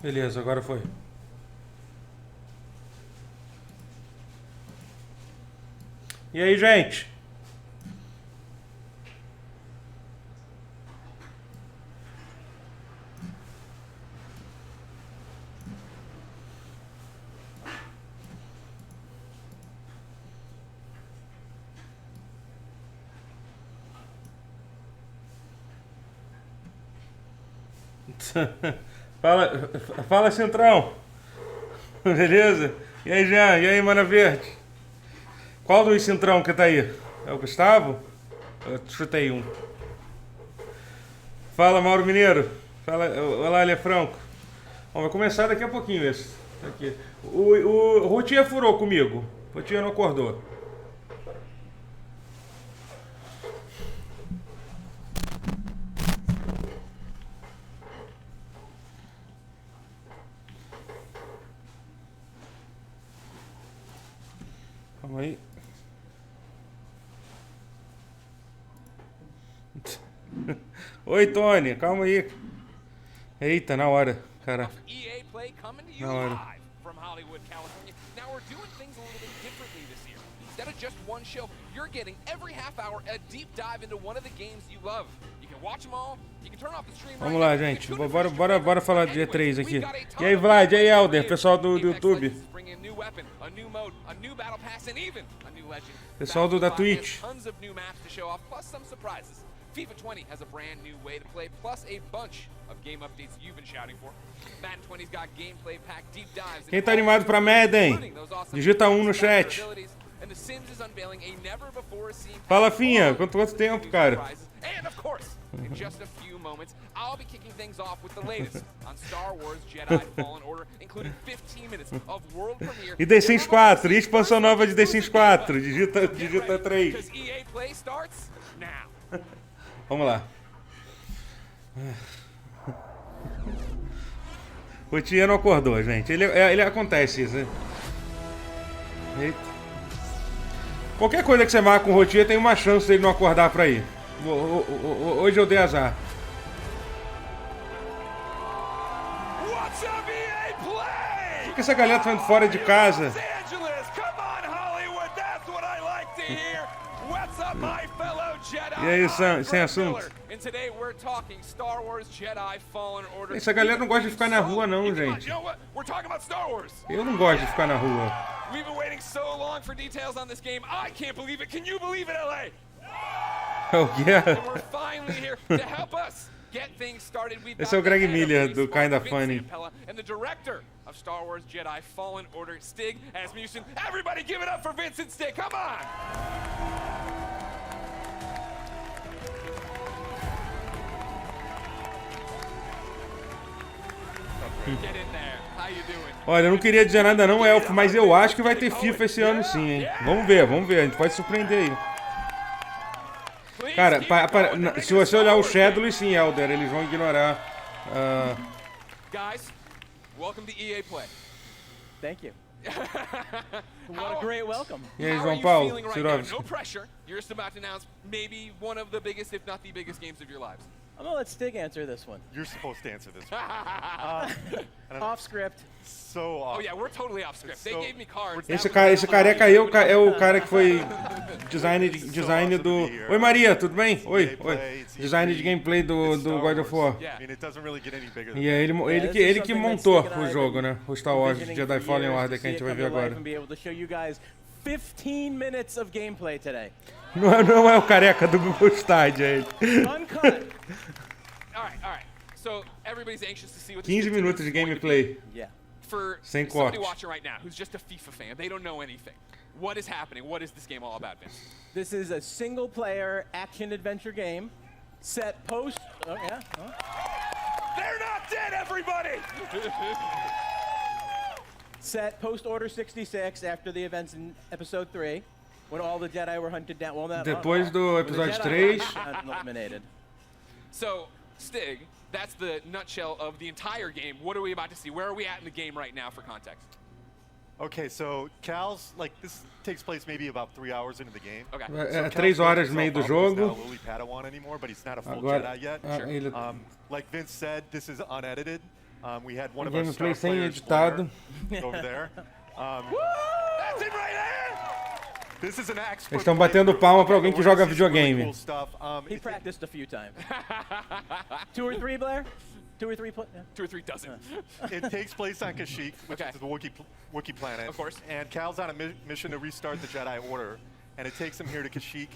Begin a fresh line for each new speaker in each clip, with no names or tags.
Beleza, agora foi. E aí, gente? Fala, Centrão. Beleza? E aí, Jean? E aí, Mana Verde? Qual dos Centrão que tá aí? É o Gustavo? Eu chutei um. Fala, Mauro Mineiro. Fala, olá, Elia Franco. Bom, vai começar daqui a pouquinho esse. Aqui. O Routier furou comigo. O Routier não acordou. Calma aí. Oi, Tony. Calma aí. Eita, na hora. Cara. Na hora.
Now we're doing things a little bit differently this year. Instead of just one show, you're getting every half hour a deep dive into one of the games you love. You can watch them all. You can turn off the stream.
Vamos lá, gente. Bora falar de E3 aqui. E aí, Vlad, e aí, Helder, pessoal do YouTube. Pessoal da Twitch.
FIFA 20 has a brand new way to play, plus a bunch of game updates you've been shouting for. Madden 20's got gameplay pack deep dives.
Quem tá animado pra Madden? Digita 1 no chat. Fala, Finha. Quanto tempo, cara?
And of course, in just a few moments, I'll be kicking things off with the latest on Star Wars Jedi Fallen Order, including 15 minutes of world premiere.
E The Sims 4, e expansão nova de The Sims 4. Digita 3.
Because EA Play starts now.
Vamos lá. O Tia não acordou, gente. Ele acontece isso, né? Eita. Qualquer coisa que você marca com o Rotier tem uma chance dele não acordar pra ir. Hoje eu dei azar. Por que essa galera tá indo fora de casa? E aí, sem assunto? Essa galera não gosta de ficar na rua, não, gente. Eu não gosto de ficar na rua. Oh, yeah. Esse é o Greg Miller do Kinda Funny.
And the director of Star Wars Jedi Fallen Order, Stig Asmussen. Everybody give it up for Vincent Stig. Come on. Get in there. How you doing?
Olha, eu não queria dizer nada não, Elfo, mas eu acho que vai ter FIFA esse ano sim, hein? Vamos ver, a gente pode surpreender aí. Cara, se você olhar o Shadow, sim, Elder, eles vão ignorar.
Guys, welcome to EA Play.
Thank you. What a great welcome.
E aí, João Paulo,
No pressure. You're just about to announce maybe one of the biggest, if not the biggest, games of your lives.
I'm gonna let Stig answer this one.
You're supposed to answer this one.
Off script.
So off.
Oh yeah, we're totally off script. They gave me cards.
Esse careca aí é o cara que foi design do... Oi, Maria, tudo bem? Oi. Design de gameplay do God of War. E é ele que montou o jogo, né? O Star Wars Jedi Fallen Order que a gente vai ver agora.
15 minutes of gameplay today.
Não é o careca do Google Stadia, ele.
Uncut.
All right. So everybody's anxious to see what
15 minutos de gameplay.
Yeah.
For
Sem
somebody
corte.
watching right now who's just a FIFA fan, they don't know anything. What is happening? What is this game all about, Vince?
This is a single-player action-adventure game set post. Oh yeah. Oh.
They're not dead, everybody.
Set post Order 66 after the events in Episode 3, when all the Jedi were hunted down. Well, not
Depois do
when the
episódio
Jedi
3.
were eliminated.
So, Stig, that's the nutshell of the entire game. What are we about to see? Where are we at in the game right now for context?
Okay, so Cal's, like, this takes place maybe about 3 hours into the game.
Okay.
É 3 horas no meio do jogo.
Lily Padawan anymore, but he's not a full
Agora,
Jedi yet.
ele...
Like Vince said, this is unedited. We had one of our
Gameplay
star
sem
players,
editado.
Blair, over there. That's it right there! This is an expert.
Eles estão batendo palma pra alguém que joga
This is really
videogame.
cool stuff.
He practiced a few times. 2 or 3, Blair? 2 or 3? Yeah.
2 or 3 dozen.
It takes place on Kashyyyk, which
Okay.
is the Wookiee planet.
Of course.
And Cal's on a mission to restart the Jedi Order. And it takes him here to Kashyyyk.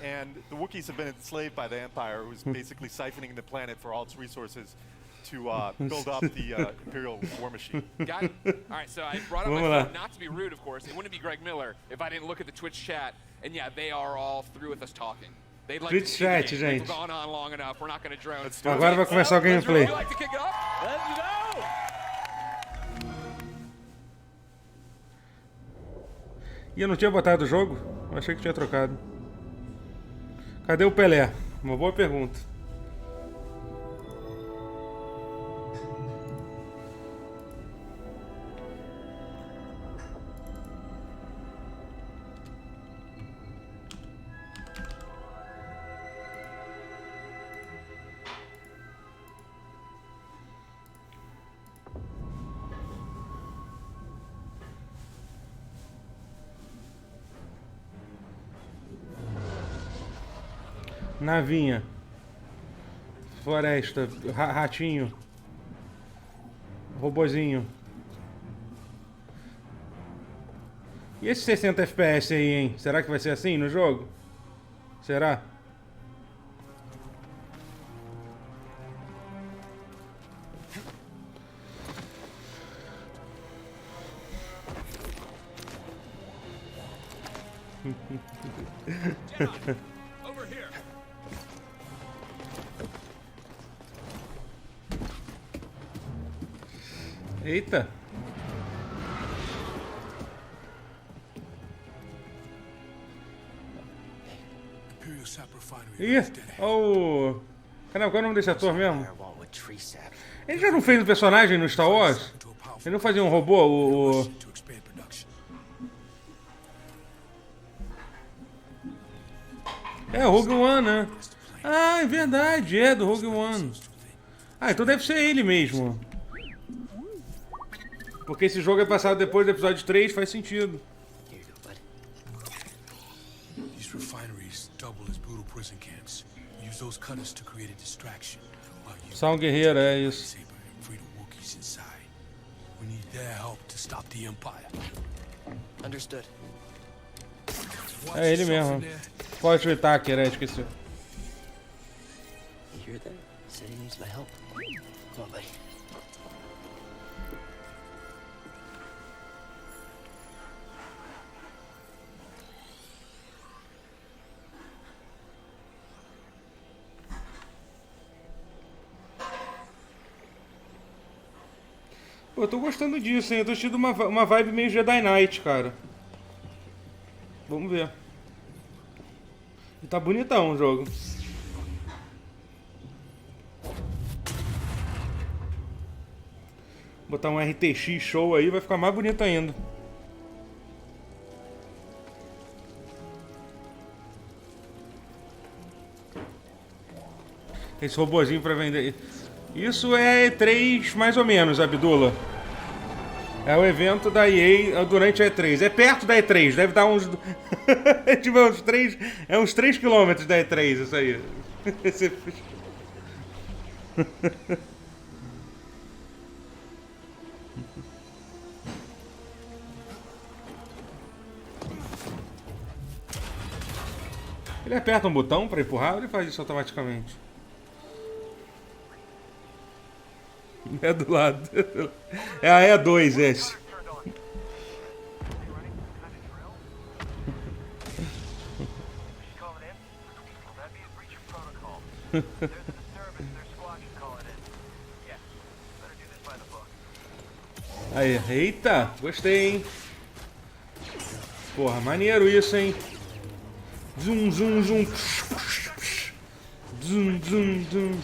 And the Wookiees have been enslaved by the Empire, who's basically siphoning the planet for all its resources to build up the Imperial war machine.
Got it? All right, so I brought up my
Vamos lá.
phone, not to be rude, of course. It wouldn't be Greg Miller if I didn't look at the Twitch chat. And yeah, they are all through with us talking. They'd like
Twitch
to see the
chat,
game.
gente.
We've gone on long enough. We're not going to drone.
Agora vai começar o gameplay.
Would you like to kick it off?
Let's go!
E eu não tinha botado o jogo? Eu achei que tinha trocado. Cadê o Pelé? Uma boa pergunta. Navinha. Floresta. Ratinho. Robozinho. E esse 60 FPS aí, hein? Será que vai ser assim no jogo? Será? Eita! Ih! Oh! Caramba, qual é o nome desse ator mesmo? Ele já não fez um personagem no Star Wars? Ele não fazia um robô? É, o Rogue One, né? Ah, é verdade, é do Rogue One. Ah, então deve ser ele mesmo. Porque esse jogo é passado depois do episódio 3, faz sentido.
These refineries double as brutal prison camps. We use those cutters to create a distraction.
Só um guerreiro, é isso.
Free the Wookiees inside. We need their help to stop the Empire.
Understood.
É ele mesmo. Pode twittar, esqueci.
You hear that? He said he needs my help. Come on, buddy.
Pô, eu tô gostando disso, hein? Eu tô tendo uma vibe meio Jedi Knight, cara. Vamos ver. E tá bonitão o jogo. Botar um RTX show aí vai ficar mais bonito ainda. Esse robozinho pra vender. Isso é E3 mais ou menos, Abdullah. É o evento da EA durante a E3. É perto da E3, deve dar uns... tipo, uns 3... É uns 3 km da E3, isso aí. Ele aperta um botão pra empurrar ou ele faz isso automaticamente? É do lado. É a E2 esse. Aí, eita, gostei, hein? Porra, maneiro isso, hein? Zoom, zoom, zoom. Zoom, zoom, zoom.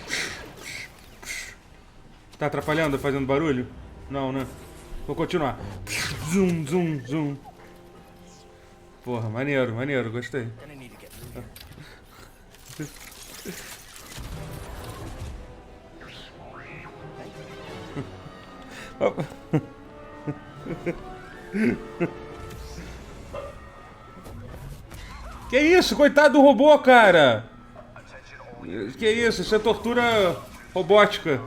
Tá atrapalhando, fazendo barulho? Não, né? Vou continuar. Zoom, zoom, zoom. Porra, maneiro, maneiro, gostei. Que isso? Coitado do robô, cara! Que isso? Isso é tortura robótica.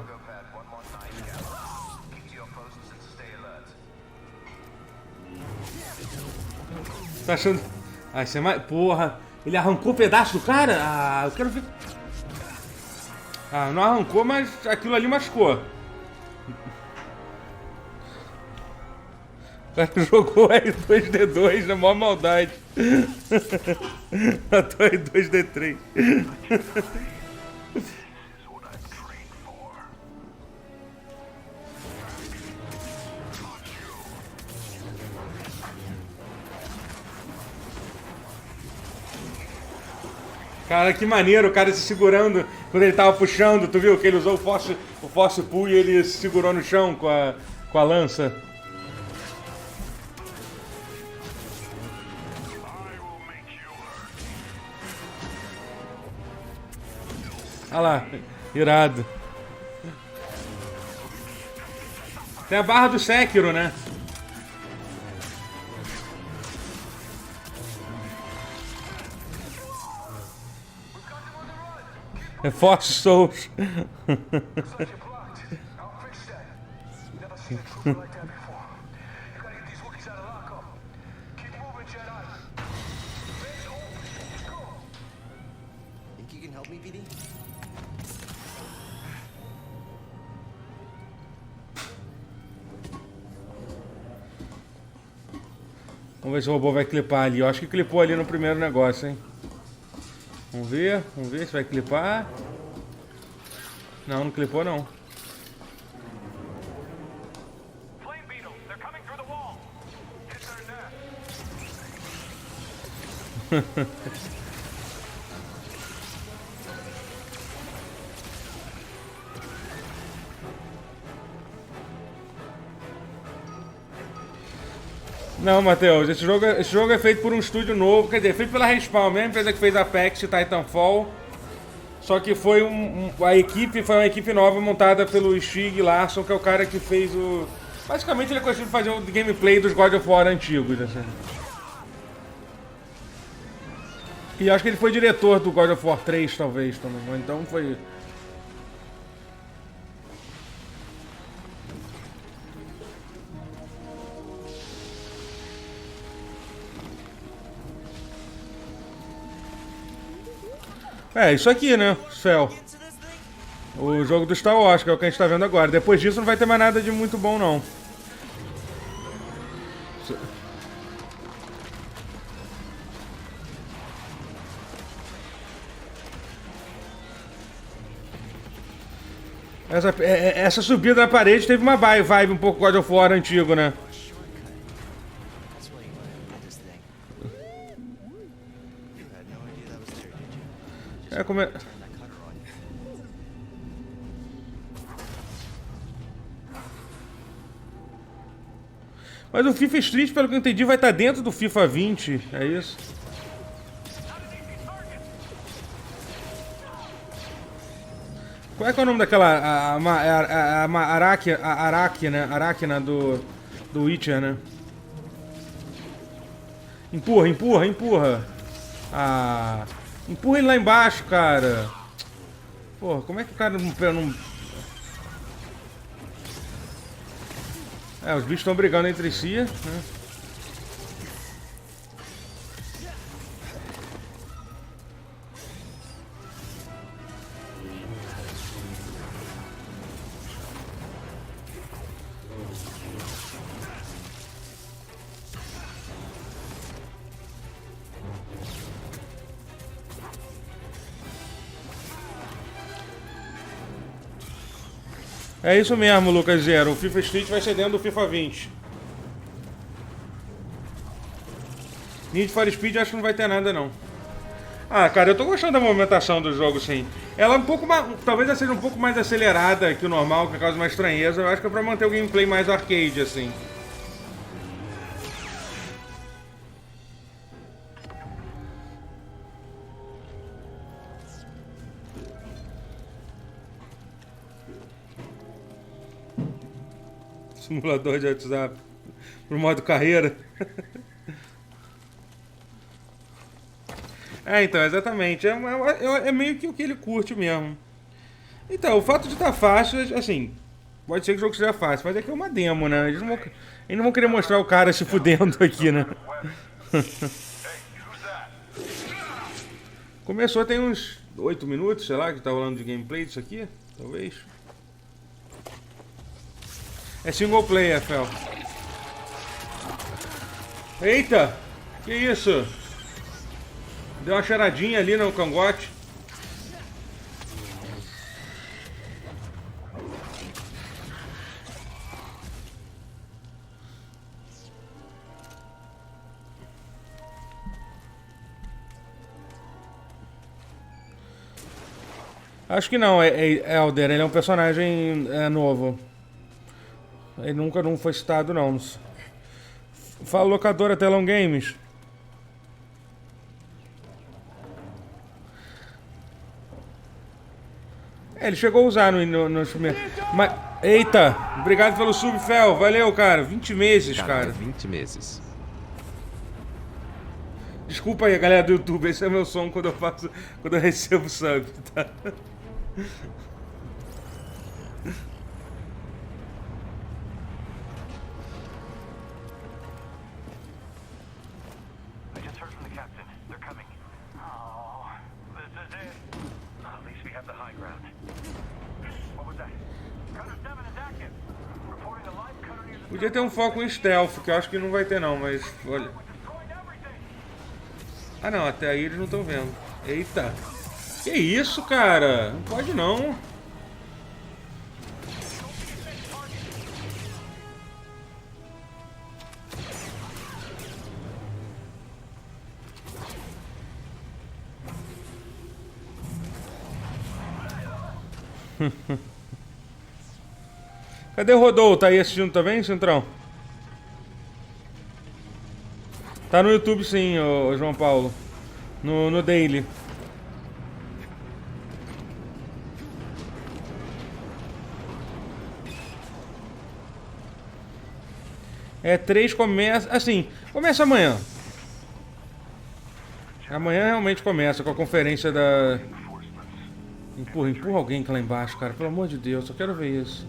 Tá achando... Ah, isso é mais... Porra! Ele arrancou um pedaço do cara? Ah, eu quero ver... Ah, não arrancou, mas aquilo ali machucou. O cara jogou R2D2 na maior maldade. Matou R2D3. Cara, que maneiro o cara se segurando quando ele tava puxando. Tu viu que ele usou o force pull e ele se segurou no chão com a lança. Olha lá, irado. Tem a barra do Sekiro, né? É Force Souls.
Think you can help me, BD?
Vamos ver se o robô vai clipar ali. Eu acho que clipou ali no primeiro negócio, hein? Vamos ver se vai clipar. Não, não clipou não. Não, Matheus, esse jogo é feito por um estúdio novo, quer dizer, feito pela Respawn, a mesma empresa que fez Apex e Titanfall. Só que foi a equipe foi uma equipe nova montada pelo Stieg Larsson, que é o cara que fez o... Basicamente ele é conhecido por fazer o gameplay dos God of War antigos, assim. E acho que ele foi diretor do God of War 3, talvez, também. Então foi... É, isso aqui, né? Céu. O jogo do Star Wars, que é o que a gente tá vendo agora. Depois disso não vai ter mais nada de muito bom, não. Essa subida da parede teve uma vibe um pouco God of War antigo, né?
That's why you wanted to get this thing. You had no idea that was there, did you? Just
É como é...
turn that cutter on you.
Mas o FIFA Street, pelo que eu entendi, vai estar dentro do FIFA 20, é isso? Qual é que é o nome daquela... Arachna do Witcher, né? Empurra, empurra, empurra. Ah... Empurra ele lá embaixo, cara. Porra, como é que o cara não... É, os bichos estão brigando entre si, né? É isso mesmo, Lucas Zero. O FIFA Street vai ser dentro do FIFA 20. Need for Speed acho que não vai ter nada, não. Ah, cara, eu tô gostando da movimentação do jogo, sim. Ela é um pouco mais... Talvez ela seja um pouco mais acelerada que o normal, que causa uma estranheza. Eu acho que é pra manter o gameplay mais arcade, assim. Simulador de WhatsApp. Pro modo carreira. Então, exatamente. É meio que o que ele curte mesmo. Então, o fato de estar fácil, assim, pode ser que o jogo seja fácil, mas é que é uma demo, né? Eles não vão querer mostrar o cara se fudendo aqui, né? Começou tem uns 8 minutos, sei lá, que tá rolando de gameplay disso aqui, talvez. É single player, Fel. Eita! Que isso? Deu uma cheiradinha ali no cangote. Acho que não, é Elder, ele é um personagem novo. Ele nunca não foi citado, não. Fala locadora Telão Games. Ele chegou a usar nos primeiros. Mas, eita, obrigado pelo sub, Fel. Valeu, cara. 20 meses, cara.
20 meses.
Desculpa aí, galera do YouTube. Esse é meu som quando eu recebo sub, tá? Podia ter um foco em stealth, que eu acho que não vai ter não, mas olha. Ah não, até aí eles não estão vendo. Eita! Que isso, cara? Não pode não. Cadê o Rodou? Tá aí assistindo também, Centrão? Tá no YouTube sim, ô João Paulo. No Daily. E3 começa... Assim, começa amanhã. Amanhã realmente começa com a conferência da... Empurra alguém lá embaixo, cara. Pelo amor de Deus, só quero ver isso.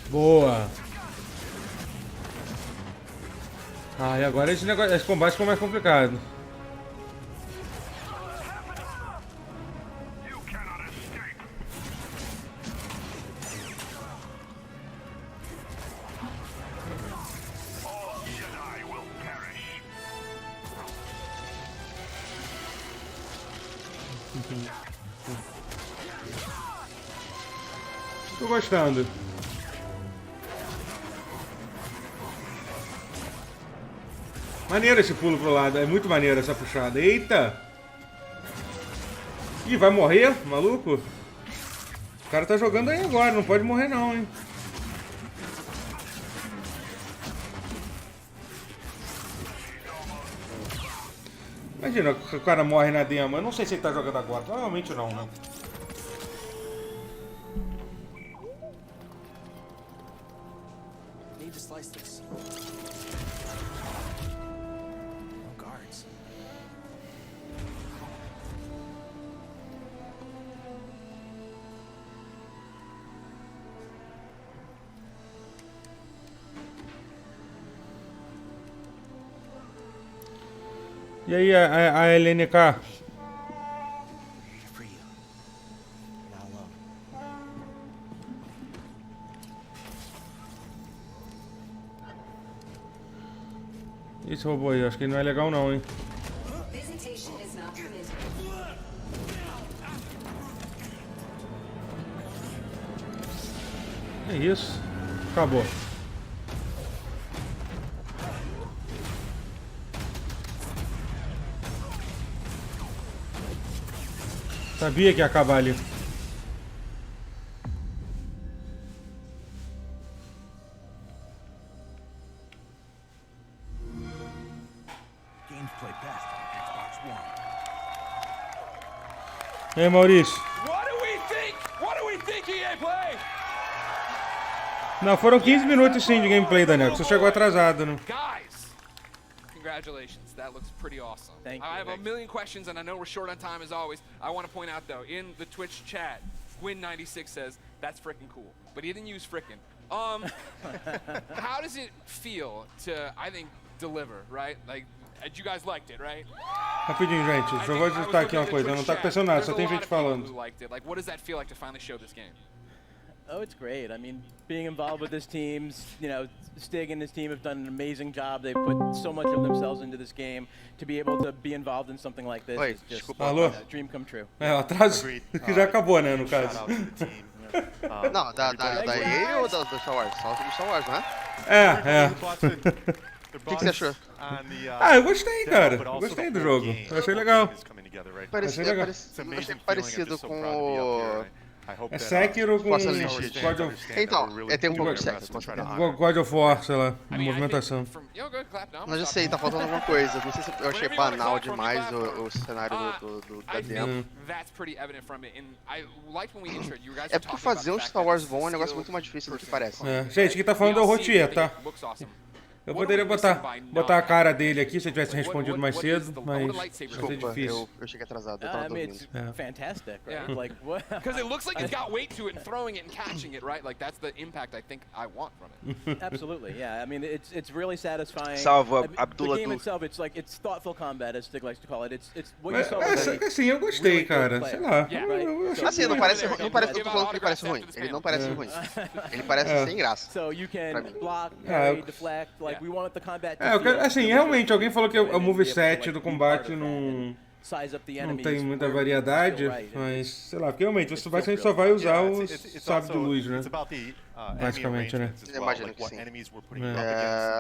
Boa. Ah, e agora esse combate ficou mais complicado. Tô gostando. Maneiro esse pulo pro lado, é muito maneiro essa puxada. Eita! Ih, vai morrer, maluco? O cara tá jogando aí agora, não pode morrer não, hein? Imagina, o cara morre na demo. Eu não sei se ele tá jogando agora, provavelmente não, né?
Need to slice this. Guards.
E aí, a LNK?
For you. Not alone.
Esse robô aí, acho que ele não é legal não, hein?
Visitation is not permitted.
É isso. Acabou. Sabia que ia acabar ali.
Games play best on Xbox One.
E aí, Maurício?
What do we think? What do we think, EA Play?
Não, foram 15 minutos sim de gameplay, Daniel, que você chegou atrasado, né?
Guys, congratulations. That looks pretty awesome.
Thank
I
you.
have a million questions, and I know we're short on time as always. I want to point out, though, in the Twitch chat, Gwyn96 says, that's freaking cool. But he didn't use frickin'. How does it feel to, I think, deliver, right? Like, you guys liked it, right?
Rapidinho, gente, só vou ajustar aqui uma coisa, não tá acontecendo nada, só tem gente falando.
Like, what does that feel like to finally show this game?
Oh, it's great. I mean, being involved with this team, you know, Stig and his team have done an amazing job. They put so much of themselves into this game. To be able to be involved in something like this is just
Alô?
a dream come true.
É, o atraso que já acabou, né, no caso.
Não, da EA ou do Star Wars? Só do Star Wars, né?
É.
O que você achou?
Ah, eu gostei, cara. Eu gostei do jogo. Eu achei legal.
Achei parecido com o...
É Sekiro com
Força Unleashed.
God of...
Então, tem um pouco de Sekiro.
God of War, sei lá, movimentação.
Mas eu sei, tá faltando alguma coisa. Não sei se eu achei banal demais o cenário da demo. É porque fazer um Star Wars bom é um negócio muito mais difícil do que parece.
É. Gente, quem tá falando é o Rotier, tá? Eu poderia botar a cara dele aqui se eu tivesse respondido mais cedo, mas vai ser difícil.
Eu cheguei atrasado, eu tava dormindo.
It's fantastic, right? Like what?
Because it looks like it's got weight to it and throwing it and catching it, right? Like that's the impact I think I want from it.
Absolutely, yeah. I mean, it's really satisfying.
Salve, Abdullah.
The game itself, it's thoughtful combat, as Stig likes to call it. It's what you saw.
Assim, eu gostei, cara. Sei lá.
Assim, não parece, eu tô falando que ele parece ruim. Ele não parece ruim. Ele parece sem graça.
So you can block, parry, deflect, like we want the combat.
Assim, realmente, alguém falou que o moveset do combate não tem muita variedade, mas sei lá, porque realmente você basicamente só vai usar o sábio de luz, né? Basicamente, né?
Imagino que sim.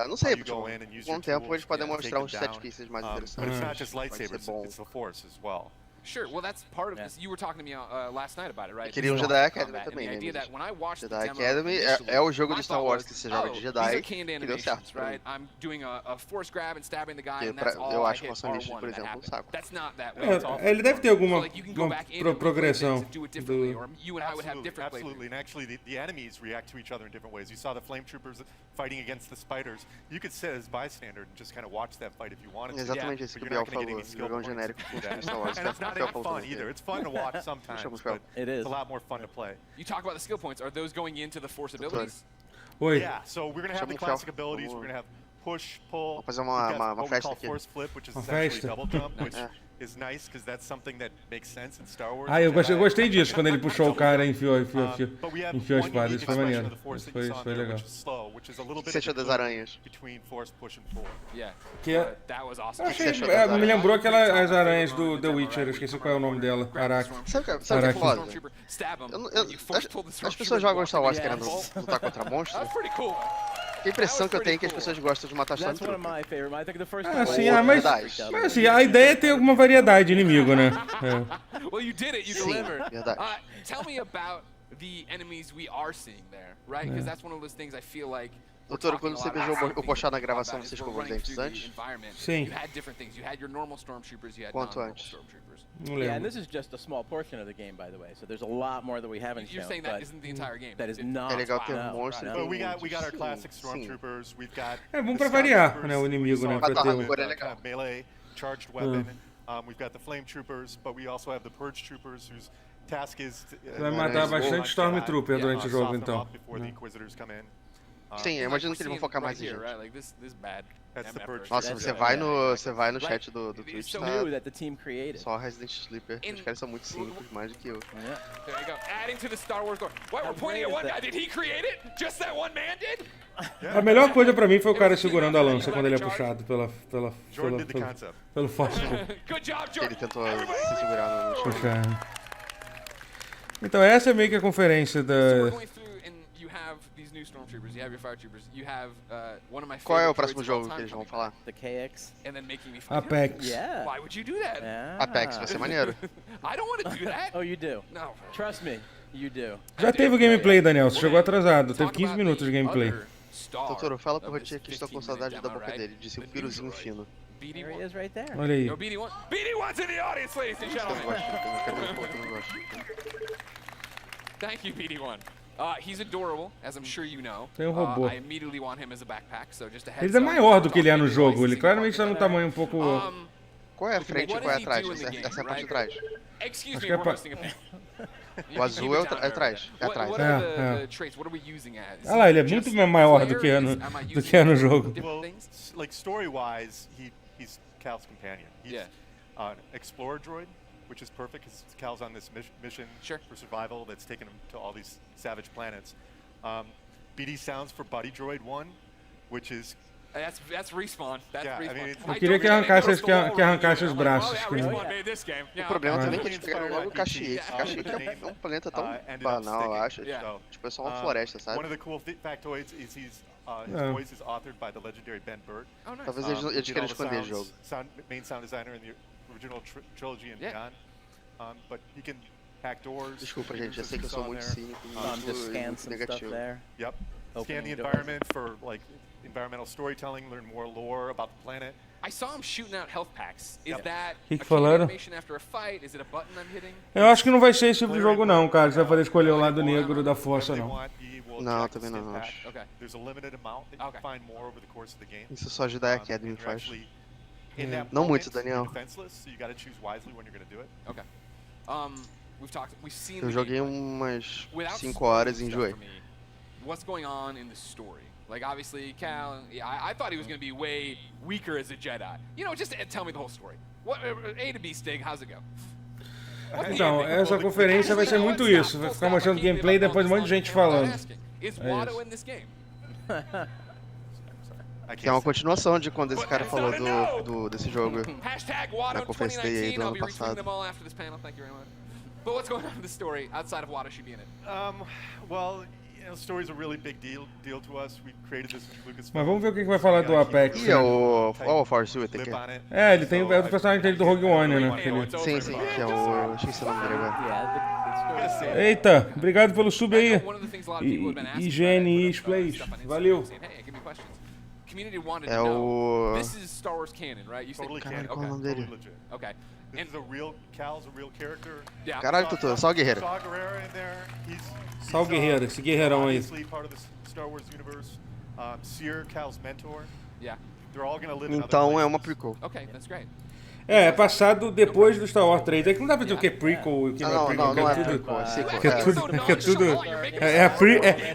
Não sei, com o tempo eles podem mostrar uns set pieces mais interessantes. Vai ser bom.
Sure, well that's part of this. You were talking to me last night about it, right?
Queria um Jedi Academy também, né? Jedi Academy é o jogo de Star Wars que você joga de Jedi que deu certo pra mim. Eu acho que o Força Unleashed, por exemplo, um saco.
Ele deve ter alguma progressão.
Absolutely, and actually the enemies react to each other in different ways. You saw the flame troopers fighting against the spiders. You could sit as bystander and just kind of watch that fight if you wanted to.
Exatamente isso que o Biel falou, jogar um genérico com Star Wars.
Not fun either. It's fun to watch sometimes, but it's a lot more fun to play.
You talk about the skill points. Are those going into the force abilities?
Oi.
Yeah, so we're going to have the classic abilities. We're going to have push, pull.
Vou fazer uma festa aqui.
Force flip, which is essentially double jump, which is nice because that's something that makes sense in Star Wars.
Ah, eu gostei disso, quando ele puxou o cara e enfiou a espada. Isso foi maneiro. Isso foi legal.
O que você achou das aranhas?
Que me lembrou as aranhas do The Witcher, eu esqueci qual é o nome dela. Araki.
Sabe o que é foda? As pessoas jogam Star Wars querendo lutar contra monstros. A impressão que eu tenho é que as pessoas gostam de matar Stormtrooper.
Mas assim, a ideia é ter alguma variedade de inimigo, né?
Well, you did it. You
Sim,
delivered.
verdade.
Tell me about the enemies we are seeing there, right? Because that's one of those things I feel like.
Doutor, quando você beijou o Pochá na gravação, você escovou os dentes antes?
Sim.
Quanto antes?
Não
Yeah, and
lembro.
this is just a small portion of the game, by the way. So there's a lot more that we haven't
You're
shown.
saying that isn't the entire game.
That is not.
É legal ter
no,
monstros.
no.
We got our classic stormtroopers. We've got
É bom pra variar, né, o inimigo, né? Pra ter
legal.
melee, charged weapon. We've got the flame troopers, but we also have the purge troopers whose task is
Você vai matar bastante Stormtrooper durante o jogo, então.
Sim, eu imagino que eles vão focar mais em gente.
That's the purge.
Nossa, você vai no chat do Twitch, tá?
New that the team created.
Só Resident Sleeper. Os caras são muito simples, mais do que eu.
Yeah.
There you go. Adding to the Star Wars lore. Why we're pointing at one guy? Did he create it? Just that one man did?
A melhor coisa pra mim foi o cara segurando a lança quando ele é puxado pelo fósforo.
Good job, Jordan.
Ele tentou se segurar no chão.
Puxa. Então essa é meio que a conferência
So we're
da...
going through and you have these new stormtroopers, you have your fire troopers, you have one of my
Qual é o
favorite
próximo
droids of all
jogo que
time
eles vão
coming
falar?
The KX.
and then making me fight him.
Apex.
Yeah.
Why would you do that?
Yeah.
Apex, vai ser maneiro.
I don't want to do that.
Oh, you do.
No.
Trust me, you do.
Já teve o gameplay, Daniel, você chegou atrasado, teve 15 minutos de gameplay.
Totoro, fala pro Rotier que estou com saudade da boca dele, disse um piruzinho fino.
There he is right there.
Olha aí.
Yo, BD1's in the audience, ladies and gentlemen. Thank you, BD1. He's adorable, as I'm sure you know.
Tem robô.
I immediately want him as a backpack, so just a heads
Ele é
up.
maior do que ele é no jogo. Ele claramente está num tamanho um pouco...
Qual é a frente e qual é atrás? Essa é a parte de trás.
Excuse
Acho
me,
que é
we're hosting a panel.
O azul é atrás. É atrás.
What are the traits? What are we using as?
Olha lá, ele é muito maior do que é no jogo.
Well, like story-wise, he's Cal's companion. He's an explorer droid, which is perfect because Cal's on this mission for survival that's taken him to all these savage planets. BD sounds for Buddy Droid 1, which is...
That's Respawn. That's Respawn.
Eu queria que arrancasse os braços.
O problema também é que eles pegaram logo o Kashyyyk. Kashyyyk é um planeta tão banal, eu acho. Tipo, é só uma floresta, sabe?
One of the cool factoids is his voice is authored by the legendary Ben Burtt.
Talvez eles queiram esconder o jogo.
Main sound designer in the original trilogy and beyond. But he can hack doors.
Desculpa, gente, eu sei que eu sou muito cínico, muito negativo.
Yep. Scan the environment for like environmental storytelling, learn more lore about the planet.
I saw him shooting out health packs. Is that
Que
a
falaram?
animation after a fight? Is it a button I'm hitting?
Eu acho que não vai ser esse tipo de jogo não, cara. Você vai poder escolher o lado negro da força, não.
Não, também não acho. Isso só ajudar a Academy faz. Não muito, Daniel. Eu joguei umas 5 horas e enjoei.
What's going on in the story? Like, obviously, Cal, I thought he was going to be way weaker as a Jedi. You know, just tell me the whole story. What, A to B, Stig, how's it go?
Então, essa conferência vai ser muito isso. Vai ficar mostrando gameplay e depois um monte de gente falando.
Is Watto in this game?
Que é uma continuação de quando esse cara falou desse jogo na conferência aí do ano passado.
But what's going on in the story outside of Watto should be in it?
Well, story's a really big deal to us. We created this with Lucas.
Mas vamos ver o que vai falar do Apex.
E é o Force With aqui.
É, ele tem o personagem dele do Rogue One, né?
Sim, que é o... Esqueci o nome dele agora.
Eita, obrigado pelo sub aí. IGNI Plays. Valeu.
É o...
This is Star Wars canon, right? You said
Caralho, qual é o nome dele?
Okay.
Cal's a real character.
Caralho, Tutu, só o guerreiro.
Só o guerreiro, esse guerreirão aí.
Então é uma prequel.
Okay, that's great.
É passado depois do Star Wars 3. É que não dá pra dizer o que é prequel e o que não é prequel.
Não é prequel, é sequel.
Que é tudo...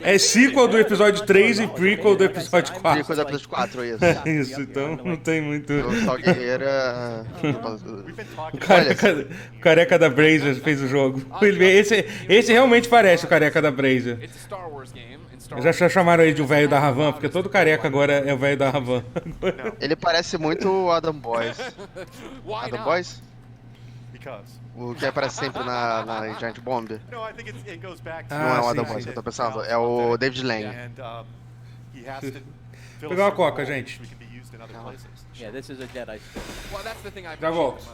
É sequel do episódio 3 e prequel do episódio 4.
Prequel do episódio 4, isso.
Isso, então não tem muito...
O Só Guerreiro é...
O careca da Brazer fez o jogo. Esse realmente parece o careca da Brazer. Já chamaram ele de o velho da Havan, porque todo careca agora é o velho da Havan.
Ele parece muito o Adam Boyce. Adam Boyce? O que aparece sempre na Giant Bomb. Não é o Adam Boyce que eu tô pensando, é o David Lang.
Pegar uma coca, gente. Já volto.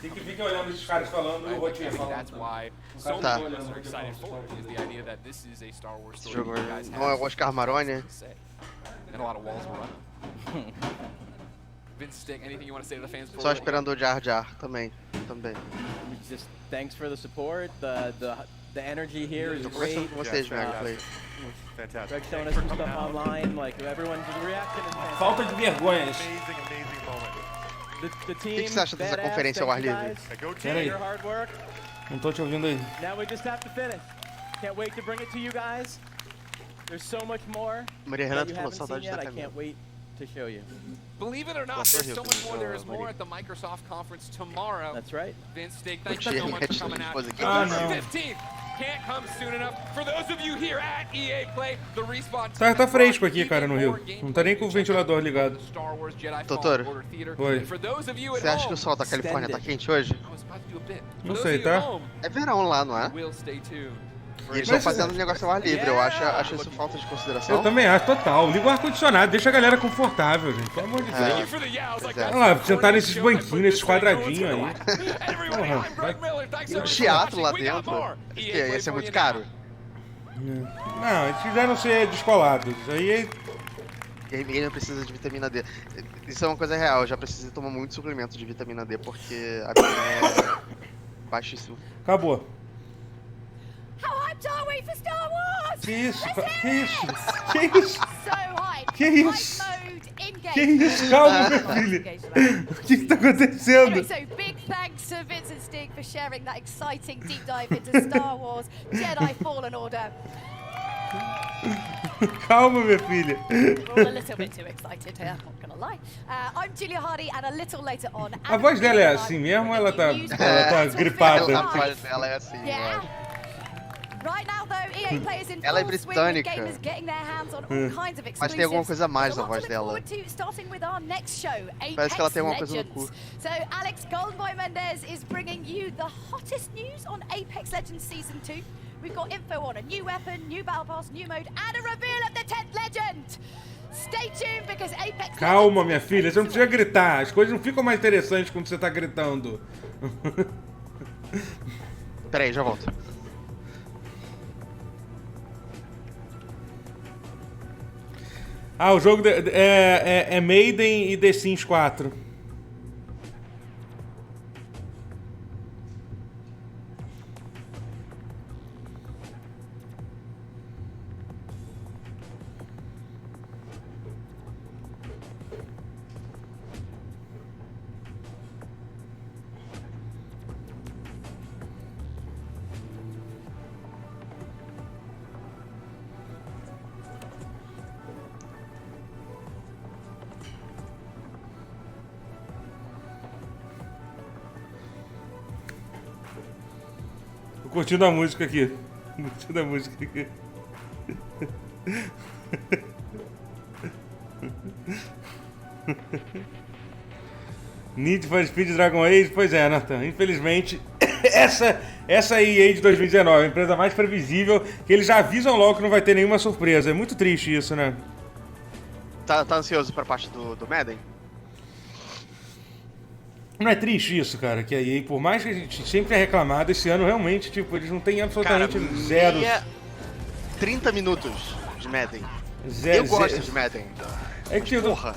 Tem que ficar olhando esses caras falando e o Rotinha falando.
Tá. Esse jogo não é o Oscar Maroni? Só esperando o Jar Jar também.
Just thanks for the support. The energy here is great.
Com vocês, gameplay.
Fantastic.
Greg showing us some stuff online, like everyone's reaction.
Falta de vergonha isso.
The team,
O que você acha dessa conferência ao ar livre?
Pera aí. Não tô te ouvindo aí.
Now we just have to finish. Can't wait to bring it to you guys. There's so much more
Maria
that
Renata
you
falou
haven't seen
saudade
yet.
da
I
Camila.
can't wait to show you.
Believe it or not, there's so much more. There is more at the Microsoft conference tomorrow.
That's right.
Vince Stig, thank you so much for coming out.
Ah,
November 15th can't come soon enough. For those of you here at EA Play, the Respawn
Tá fresco aqui, cara, no Rio. Não tá nem com o ventilador ligado.
Doutor,
Oi.
você acha que o sol da Califórnia tá quente hoje?
Não sei, tá?
É verão lá, não é? E eles estão fazendo negócio ao ar livre, eu acho isso falta de consideração.
Eu também acho, total. Liga o ar-condicionado, deixa a galera confortável, gente. Pelo amor de Deus. Olha lá, sentar nesses banquinhos, nesses quadradinhos aí. Porra, vai...
E o teatro lá dentro, ia ser muito caro.
Não, eles quiseram ser descolados. Aí
Gamer precisa de vitamina D. Isso é uma coisa real, eu já precisei tomar muito suplemento de vitamina D, porque a minha é baixíssimo.
Acabou.
How hyped are we for Star Wars?
Que isso?
Let's
Que
hear
isso?
it!
Que isso?
So hyped.
Que isso?
Hype mode engaged.
Que isso? Calma, minha filha. O que tá acontecendo?
Anyway, so big thanks to Vince and Stig for sharing that exciting deep dive into Star Wars Jedi Fallen Order.
Calma, minha filha.
We're all a little bit too excited here, not gonna lie. I'm Julia Hardy, and a little later on...
A voz dela é assim mesmo ou ela tá gripada?
A voz dela é assim, eu acho.
Right now, though, EA players in
Ela é
full swing with
britânica.
gamers getting their hands on all kinds of exclusives.
Mas tem alguma coisa a mais
So
na
what
voz
to look
dela.
forward to, starting with our next show, Apex
Parece que ela tem alguma coisa no
Legends.
cu.
So Alex Goldenboy Mendez is bringing you the hottest news on Apex Legends Season 2. We've got info on a new weapon, new battle pass, new mode, and a reveal of the 10th legend. Stay tuned because Apex
Calma, minha filha, você não precisa gritar. As coisas não ficam mais interessantes quando você tá gritando.
Peraí, já volto.
Ah, o jogo é Maiden e The Sims 4. Tô curtindo a música aqui. Curtindo a música aqui. Need for Speed Dragon Age? Pois é, Nathan. Infelizmente, essa EA de 2019, a empresa mais previsível, que eles já avisam logo que não vai ter nenhuma surpresa. É muito triste isso, né?
Tá ansioso pra parte do Madden?
Não é triste isso, cara, que a EA, por mais que a gente sempre tenha reclamado, esse ano realmente, tipo, eles não têm absolutamente zero.
30 minutos de Madden.
Zero,
Eu gosto
zero.
de Madden.
É que, tipo,
Porra.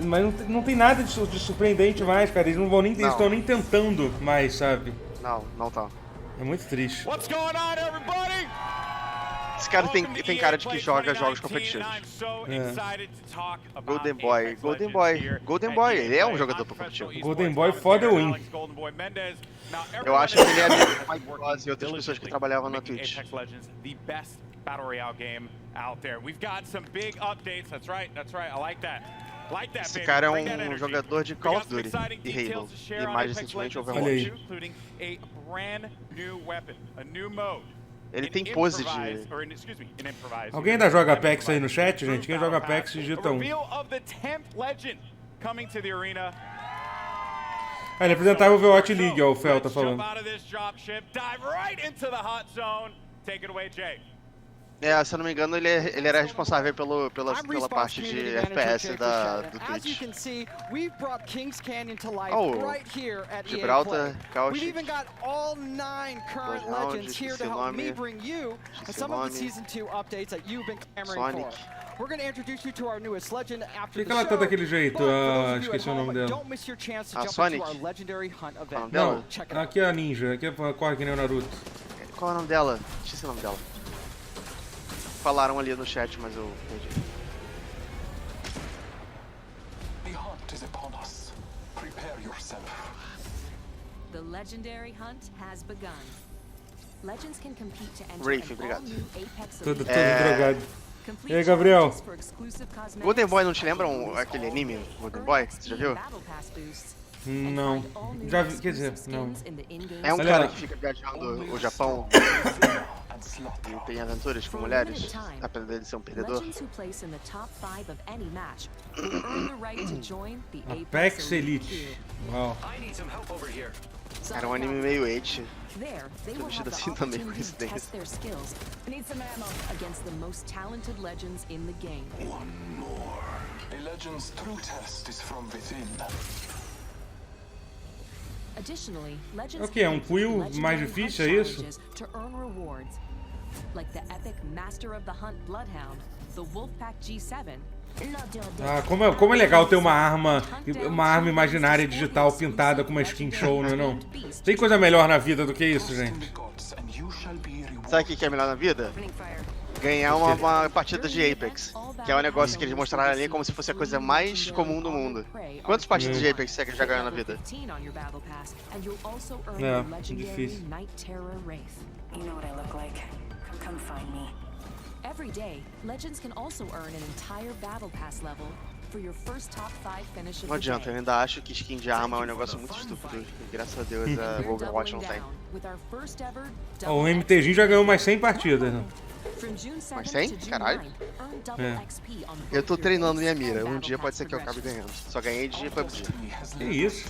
mas não tem nada de surpreendente mais, cara. Eles não vão nem, eles estão nem tentando mais, sabe?
Não tá.
É muito triste.
What's going on, everybody?
Esse cara tem cara de que joga jogos competitivos. Golden Boy, ele é um jogador competitivo.
Golden Boy foda win.
Eu acho que ele é amigo do Mike Boss e outras pessoas que trabalhavam na Twitch.
Battle Royale game out there. We've got some big updates. That's right. I like that.
Esse cara é um jogador de Call of Duty e Halo. E mais recentemente Overwatch. Ele tem pose de...
Alguém ainda joga Apex aí no chat, gente? Quem joga Apex digita 1. Ah, ele apresentava o Overwatch League, ó, o Fel tá falando.
Se eu não me engano, ele era responsável pela parte de FPS do Twitch. Gibraltar, Couch, esqueci o nome, Sonic.
Por que ela tá daquele jeito? Esqueci o nome dela.
A Sonic? Qual é o nome dela?
Não, aqui é a Ninja, aqui corre que nem o Naruto.
Qual é o nome dela? Esqueci o nome dela. Falaram ali no chat, mas eu perdi.
The hunt is upon us. Prepare yourself.
The legendary hunt has begun. Legends can compete to enter
Rafe,
an
obrigado.
all-new Apex
Todo
Elite.
drogado. E aí, Gabriel?
Golden Boy não te lembra aquele anime, Golden Boy? Você já viu?
Não. Já vi, quer dizer, não.
É um cara que fica viajando o Japão e tem aventuras com mulheres, apesar dele ser um perdedor.
Apex Elite. Uau.
Era um anime meio ecchi. Tô vestido assim também, coincidência.
One more. A legend's true test is from within.
Ok, é um quill mais difícil, é isso?
Like the epic Master of the Hunt Bloodhound, the Wolfpack G7,
Ah, como é legal ter uma arma imaginária digital pintada com uma skin show, não é não? Tem coisa melhor na vida do que isso, gente.
Sabe o que é melhor na vida? Ganhar uma partida de Apex, que é um negócio que eles mostraram ali como se fosse a coisa mais comum do mundo. Quantas partidas de Apex você já ganhou na vida?
É, difícil.
Every day, Legends can also earn an entire Battle Pass level for your first top 5 finish of
Não
the
adianta, eu
day.
ainda acho que skin de arma é um negócio muito estúpido. E graças a Deus o Overwatch não tem.
Ó, o MTG já ganhou mais 100 partidas, né?
Mais 100? Caralho.
É.
Eu tô treinando minha mira, um dia pode ser que eu acabe ganhando. Só ganhei de PUBG.
Que isso?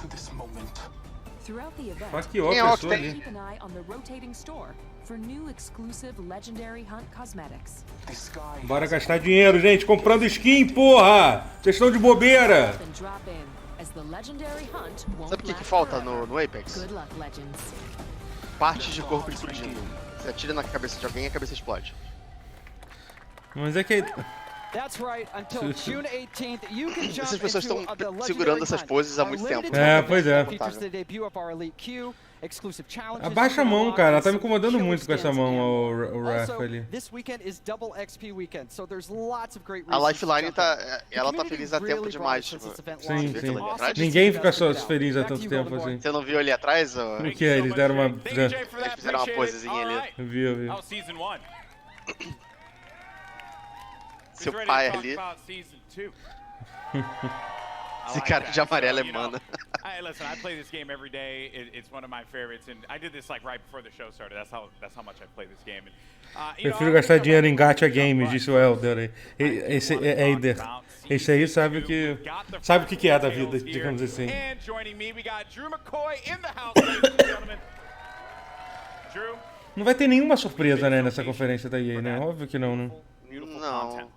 Fuck you,
Quem é o
pessoa
que tem?
ali.
Keep an eye on the rotating store for new exclusive Legendary Hunt cosmetics.
Bora gastar dinheiro, gente, comprando skin, porra! Vocês estão de bobeira!
And drop in, as the Legendary Hunt won't
Sabe o que
last
falta
forever.
no Apex?
Good luck, Legends.
Partes de corpo explodindo. Você atira na cabeça de alguém e a cabeça explode.
Mas é que...
That's right. Until June 18th, you can jump
Essas pessoas
into
estão
the Legendary
segurando essas
Hunt,
poses há
a
muito
limited
tempo.
time
É,
event
pois é.
that features the debut of our Elite Q, exclusive challenges,
Abaixa a mão, cara. Ela tá me incomodando
killer
muito com essa
skins,
mão,
and
o Raf
also,
ali.
this weekend is double XP weekend, so there's lots of great
A
reasons to
Lifeline
jump
tá.
in.
Ela
The
tá
community
feliz há tempo
really
demais.
brought us
Tipo,
since this event
Sim,
launched.
Você
sim.
tá ali atrás?
Ninguém fica
Awesome.
só feliz há
Back to
tanto
you,
tempo
Golden Boy.
assim.
Você não viu ali atrás? Ó?
O que é? Eles deram uma...
Eles fizeram uma posezinha ali.
Eu vi, eu vi.
Oh, season 1.
Seu pai ali. Esse cara de amarelo é mana.
Hey, listen, I play this game every day. It's one of my favorites, and I did this like right before the show started. That's how much I play this game.
Prefiro gastar dinheiro em gacha games, disse o Elder aí. Esse é Eider. Esse aí sabe o que é da vida, digamos assim.
And joining me, we got Drew McCoy in the house, ladies and gentlemen. Drew.
Não vai ter nenhuma surpresa, né, nessa conferência da EA, né? Óbvio que não, né?
Não.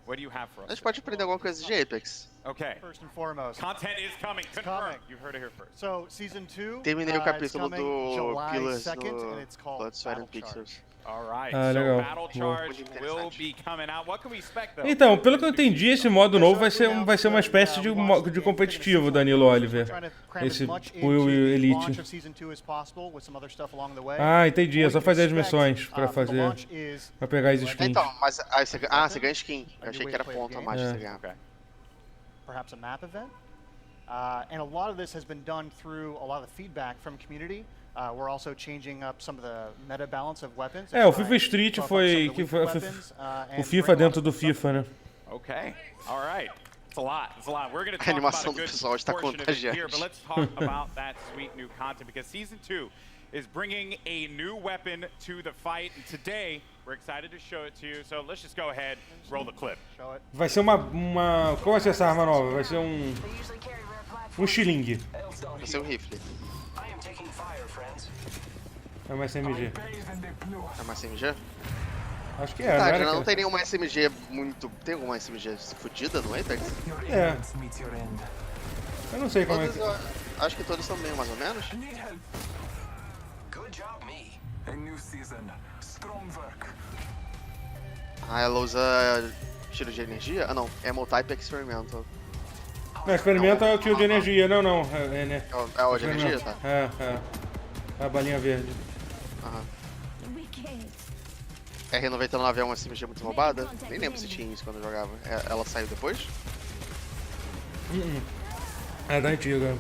What do you have for us?
A gente pode aprender alguma coisa de Apex.
Okay.
First and foremost.
Content is coming. Confirmed. You've heard it here first.
So, season 2.
Terminei o capítulo do
July
Pillars
2nd,
no
and it's called
Blood, Sweat and
Battle Charge.
Pixels.
All right.
Ah,
so
legal.
Battle Charge will be coming out. What can we expect though?
Então, pelo que eu entendi, esse modo novo vai ser uma espécie de competitivo, Danilo Oliver. Esse Will Elite. Ah, entendi. É só fazer as missões pra fazer. Pra pegar as skins.
Então, mas aí você ganha skin. Eu achei que era ponto a mais que você ganhava.
Perhaps a map event. And a lot of this has been done through a lot of the feedback from community. We're also changing up some of the meta balance of weapons.
É, o FIFA Street foi o FIFA dentro do FIFA, né?
Okay. All right. It's a lot. It's a lot. We're going to
A
talk about
animação
a
do
good
pessoal está
portion of it here,
contagiante.
but let's talk about that sweet new content because season 2 is bringing a new weapon to the fight. And today, we're excited to show it to you. So let's just go ahead, roll the clip.
Vai ser qual vai ser essa arma nova? Vai ser um estilingue.
Vai ser um rifle.
É uma SMG.
É uma SMG?
Acho que é,
Tá,
não
não tem nenhuma SMG muito... Tem alguma SMG fodida no Apex?
É. Eu não sei como é que...
Acho que todos são meio mais ou menos. Ah, ela usa tiro de energia? Ah não, é Multi-Type Experimental.
Não, experimenta é o tiro de energia, não. É, né?
É o de energia, tá?
É. A balinha verde.
Aham. R99 é uma SMG muito roubada? Nem lembro se tinha isso quando eu jogava. Ela saiu depois?
É da antiga.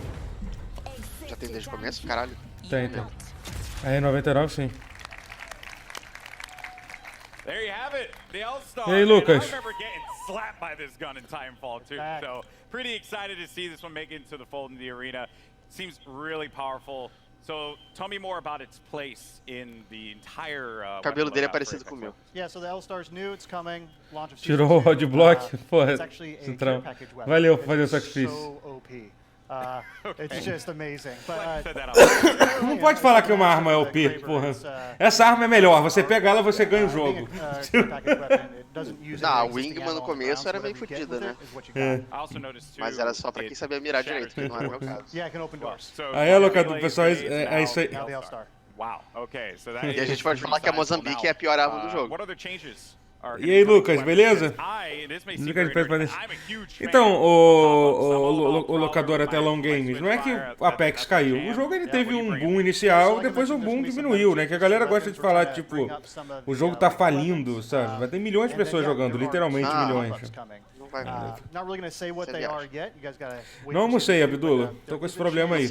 Já tem desde o começo? Caralho.
Tem. A R99 sim.
There you have it, the All-Star.
E aí, Lucas?
I remember getting slapped by this gun in Timefall too. So pretty excited to see this one make it into the fold in the arena. Seems really powerful. So tell me more about its place in the entire.
O cabelo dele é parecido com o meu.
Yeah, so the All-Stars new, it's coming. Launch of
Tirou o roadblock? Porra,
it's actually a
Central.
care package weapon.
Valeu por fazer o
It's
sacrifício.
so OP. It's just amazing. But,
Não pode falar que uma arma é OP, porra. Essa arma é melhor, você pega ela, você ganha o jogo.
Não, a Wingman no começo era meio fodida, né? Mas era só pra quem sabia mirar direito, que não era o meu caso.
Aí, locador, pessoal, é isso aí.
Wow. Okay. So that
E a gente pode falar que a Moçambique é a pior arma do jogo.
What other changes
E aí, Lucas, beleza? Então, o locador até Long Games, não é que o Apex caiu. O jogo ele teve um boom inicial, depois o boom diminuiu, né? Que a galera gosta de falar, tipo, o jogo tá falindo, sabe? Vai ter milhões de pessoas jogando, literalmente milhões. Não almocei, Abdullah. Tô com esse problema aí.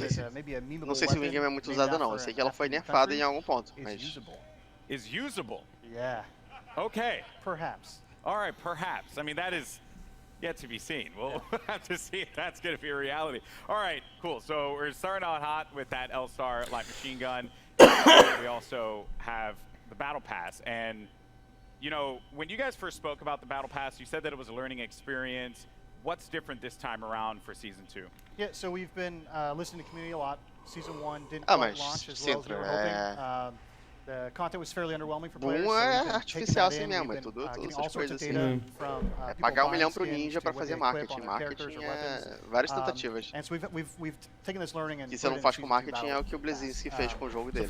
Não sei se o Wingame é muito usada, não. Eu sei que ela foi nerfada em algum ponto, mas...
Is usable?
Yeah.
Okay.
Perhaps.
All right, perhaps. I mean, that is yet to be seen. We'll have to see if that's going to be a reality. All right, cool. So we're starting out hot with that L-Star light machine gun. We also have the Battle Pass. And, you know, when you guys first spoke about the Battle Pass, you said that it was a learning experience. What's different this time around for Season 2?
Yeah, so we've been listening to community a lot. Season 1 didn't quite launch as well as we were hoping. The content was fairly underwhelming for players.
É artificial assim mesmo, é tudo essas coisas assim. É pagar $1 milhão pro Ninja pra fazer marketing. Marketing é várias tentativas. Que você não faz com marketing é o que o Blazinski fez com o jogo dele.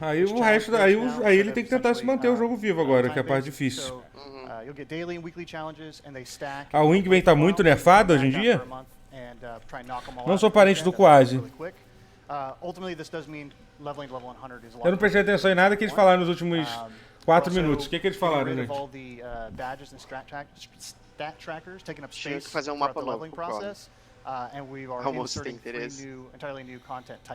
Aí o resto, aí ele tem que tentar se manter o jogo vivo agora, que é a parte difícil. A Wingman tá muito nerfada hoje em dia? Não sou parente do Quasi. Eu não prestei atenção em nada que eles falaram nos últimos 4 minutos. O que eles falaram, gente?
Tinha que fazer um mapa novo pro Cross. Almoço tem interesse.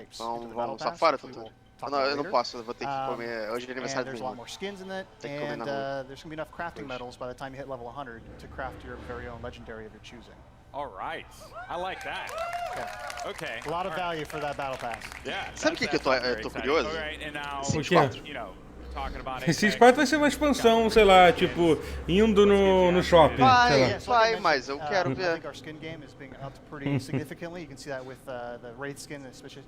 Vamos só fora, Tutu. Não, eu não posso, eu vou ter que comer. Hoje é aniversário do menino. Tem que comer na rua.
There's going to be enough crafting metals by the time you hit level 100 to craft your very own legendary of your choosing.
All right, I like that.
Yeah.
Okay.
A lot of value for that battle pass.
Yeah.
Sabe o que eu tô curioso?
Sims 4. Sims 4 vai ser uma expansão, sei lá, tipo, indo no shopping.
Vai, mas eu quero
I
ver.
think our skin game is being upped pretty significantly. You can see that with the Wraith skin,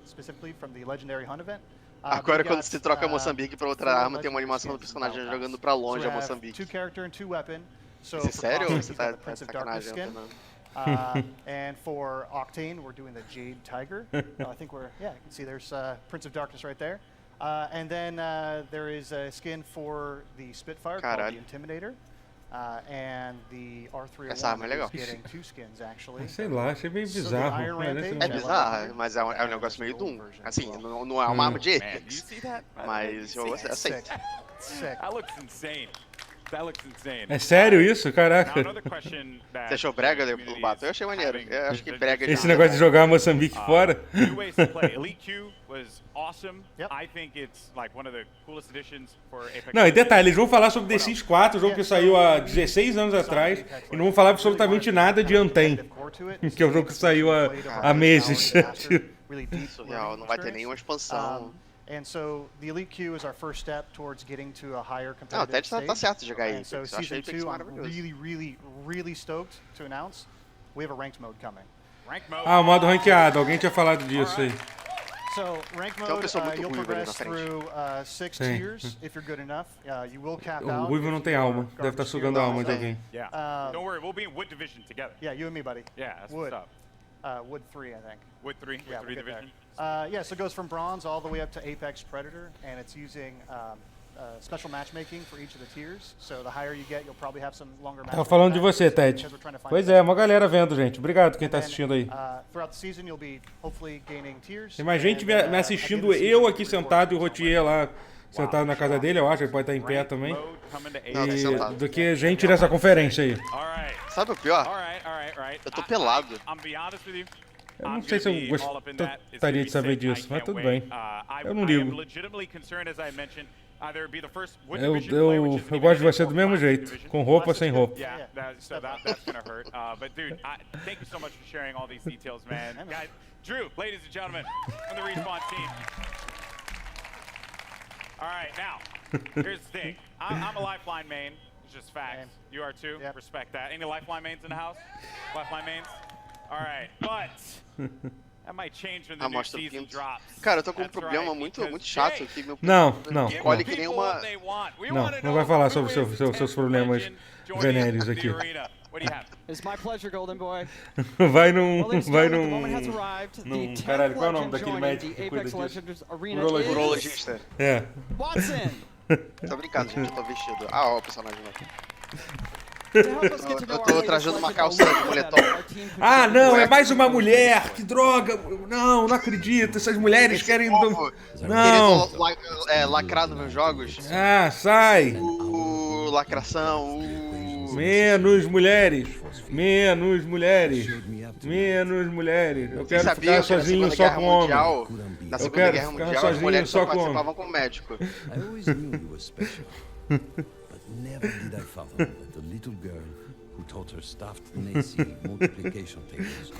specifically from the Legendary Hunt event.
Agora quando se troca Moçambique pra outra arma, tem uma animação do personagem jogando pra longe a Moçambique.
2 character and 2 weapon. So
Isso é sério ou você tá
Prince of
sacanagem?
Darkness skin. And for Octane, we're doing the Jade Tiger. I think we're, yeah, you can see there's Prince of Darkness right there. And then there is a skin for the Spitfire called the Intimidator. And the R301 is getting 2 skins, actually.
Sei lá, achei meio bizarro.
É bizarro, mas é um negócio meio Doom. Assim, não é uma arma de Apex, mas eu aceito.
That looks insane. That looks insane.
É sério isso? Caraca.
Você achou brega do Bato? Eu achei maneiro. Eu acho que brega
esse negócio de jogar Moçambique fora. Não, e detalhe, eles vão falar sobre The Sims 4, o jogo que saiu há 16 anos atrás, e não vão falar absolutamente nada de Untamed, que é o jogo que saiu há meses.
Surreal, não vai ter nenhuma expansão.
And so the Elite Queue is our first step towards getting to a higher competitive
Não, o Ted tá certo de jogar
Apex. So Season 2, I'm really stoked to announce we have a ranked mode coming.
Ah, o modo ranqueado, alguém tinha falado disso aí.
So ranked mode, you'll progress through 6 tiers if you're good enough. You will cap out.
O Ruivo não tem alma, deve estar sugando a alma de alguém.
Yeah. Don't worry, we'll be in Wood Division together.
Yeah, you and me, buddy.
Yeah, that's
Wood.
what's up.
Wood 3, I think.
Wood 3?
Yeah,
Wood 3 Division?
Yeah, so it goes from Bronze all the way up to Apex Predator, and it's using special matchmaking for each of the tiers. So the higher you get, you'll probably have some longer matches.
Tava falando de você, Ted. Pois é, uma galera vendo, gente. Obrigado quem tá assistindo aí.
Throughout the season, you'll be hopefully gaining tiers.
Tem mais gente me assistindo, eu aqui sentado e o Rotier lá sentado na casa dele, eu acho, ele pode estar em pé também.
Não,
do que gente nessa conferência aí.
Sabe o pior? Eu tô pelado.
Eu não sei se eu gostaria de saber disso, mas tudo bem. Eu não ligo. Eu gosto de você do mesmo jeito, com roupa ou sem roupa.
Drew, ladies and gentlemen, from the Respawn team. All right, now, here's the thing. I'm a Lifeline main. It's just facts. You are too? Yep. Respect that. Any Lifeline mains in the house? Lifeline mains? All right, but that might change when the new season drops.
Cara, eu tô com um problema muito chato aqui.
Não.
Colhe que nem uma...
Não vai falar sobre seus problemas venéreos aqui.
It's my pleasure, Golden Boy.
Vai num... Caralho, qual é o nome daquele médico que cuida disso?
Urologista.
É.
Watson!
Tô brincando, gente, eu tô vestido. Ah, ó, o personagem aqui. Eu tô trajando uma calça de moletom.
Ah, não, é mais uma mulher. Que droga. Não, não acredito. Essas mulheres querem... Não.
Querendo lacrar nos meus jogos.
Ah, sai.
Lacração.
Menos mulheres. Menos mulheres. Menos mulheres. Eu quero ficar sozinho só com homem.
Na Segunda Guerra Mundial, as mulheres só participavam com médico.
Never did I fathom that the little girl who taught her staffed Nazi multiplication tables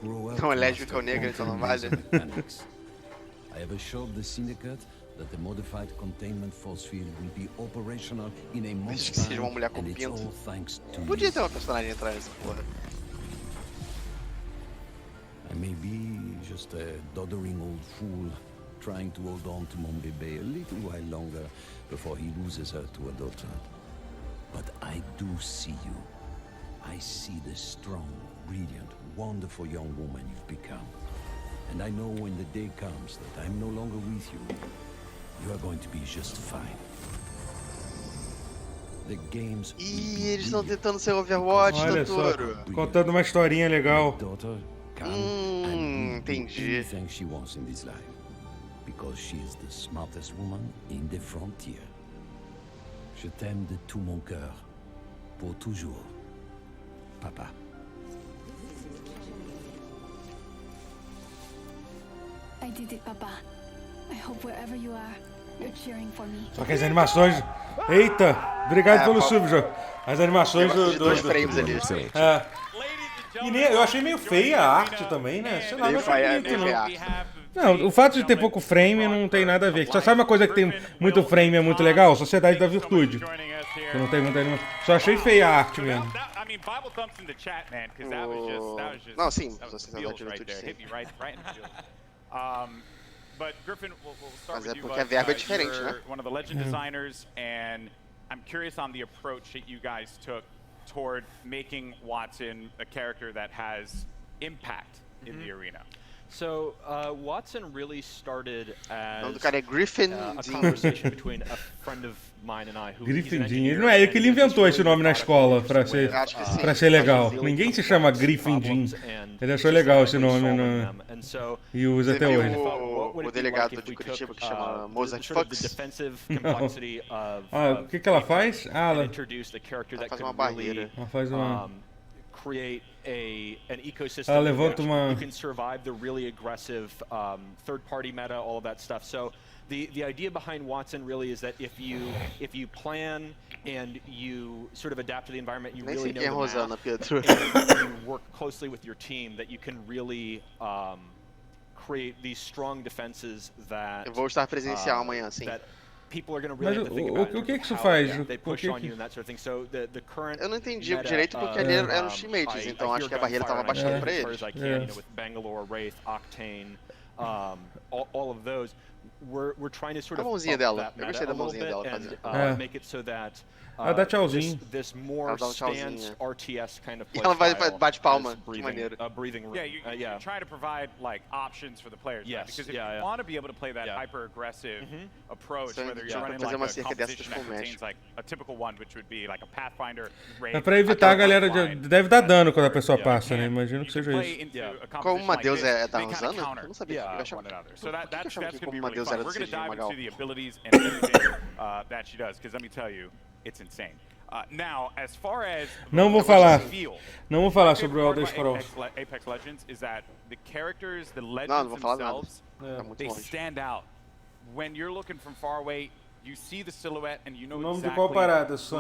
grow up
Então é lésbica ou negra, então não vale.
I have assured the syndicate that the modified containment force field will be operational in a month's
que seja uma
time,
mulher com
and it's
pinto.
all thanks to
Podia
you.
ter uma personagem entrar nessa porra.
I may be just a doddering old fool trying to hold on to mon bébé a little while longer before he loses her to a daughter. But I do see you. I see the strong, brilliant, wonderful young woman you've become. And I know when the day comes that I'm no longer with you, you are going to be just fine. The games.
Ih, eles estão tentando ser Overwatch,
Olha só,
Totoro.
contando uma historinha legal.
Entendi.
Anything she wants in this life, because she is the smartest woman in the frontier. Je t'aime de tout mon cœur, pour toujours, papa.
I did it, Papa. I hope wherever you are, you're cheering for me.
Só que as animações... Eita! Obrigado pelo sub, Jô. As animações do...
Dois frames ali.
É. E nem, eu achei meio feia a arte também, né? Sei lá, não achei bonito, não. Não, o fato de ter pouco frame não tem nada a ver. Só sabe uma coisa que tem muito frame e é muito legal? Sociedade da Virtude. Que não tem muita animação. Só achei feia a arte mesmo.
Não, sim, Sociedade da Virtude, sim. Mas é porque a verba é diferente, né?
One of the Legend designers, and I'm curious on the approach that you guys took toward making Watson a character that has impact in the arena.
So Watson really started as
O nome do cara é Griffin
a conversation between a friend of mine and I who
Griffin Jean. Ele não é ele que ele inventou esse nome na escola pra ser legal. Ninguém se chama Griffin Jean. Ele achou legal esse nome e usa até hoje.
O delegado de Curitiba que chama Mozart Fox.
O que ela faz?
Ela faz uma barreira.
Ela faz uma...
create an ecosystem
ela levanta uma...
you can survive the really aggressive third-party meta, all of that stuff. So the idea behind Watson really is that if you plan and you sort of adapt to the environment, you really know the map, and you work closely with your team, that you can really create these strong defenses that
Eu vou estar presencial amanhã, sim.
People are going to really have to think about
o que isso faz?
They push on you and that sort of thing. So the current
Eu não entendi direito porque ali eram os teammates, então acho que a barreira estava baixando pra eles.
With Bangalore, Wraith, Octane, all of those, we're trying to sort of
mãozinha dela. Eu gostei da mãozinha dela
and make it so that
dá tchauzinho.
This more stance RTS kind of
play ela vai bate palma, que maneiro.
Breathing. Yeah, you're trying to provide like options for the players.
Yes.
Because if you want to be able to play that hyper aggressive approach, whether you're running like a composition that contains like a typical one, which would be like a Pathfinder.
É pra evitar a galera deve dar dano quando a pessoa passa, né? Imagino que seja isso.
Como uma deusa tá usando? Eu não sabia. Eu achava que como uma deusa era do CG Magal.
The abilities and everything that she does, because let me tell you, it's insane. Now, as far as
não vou falar sobre o Elder Scrolls.
Apex Legends is that the characters, the legends themselves, they stand out. When you're looking from far away, you see the silhouette and you know exactly who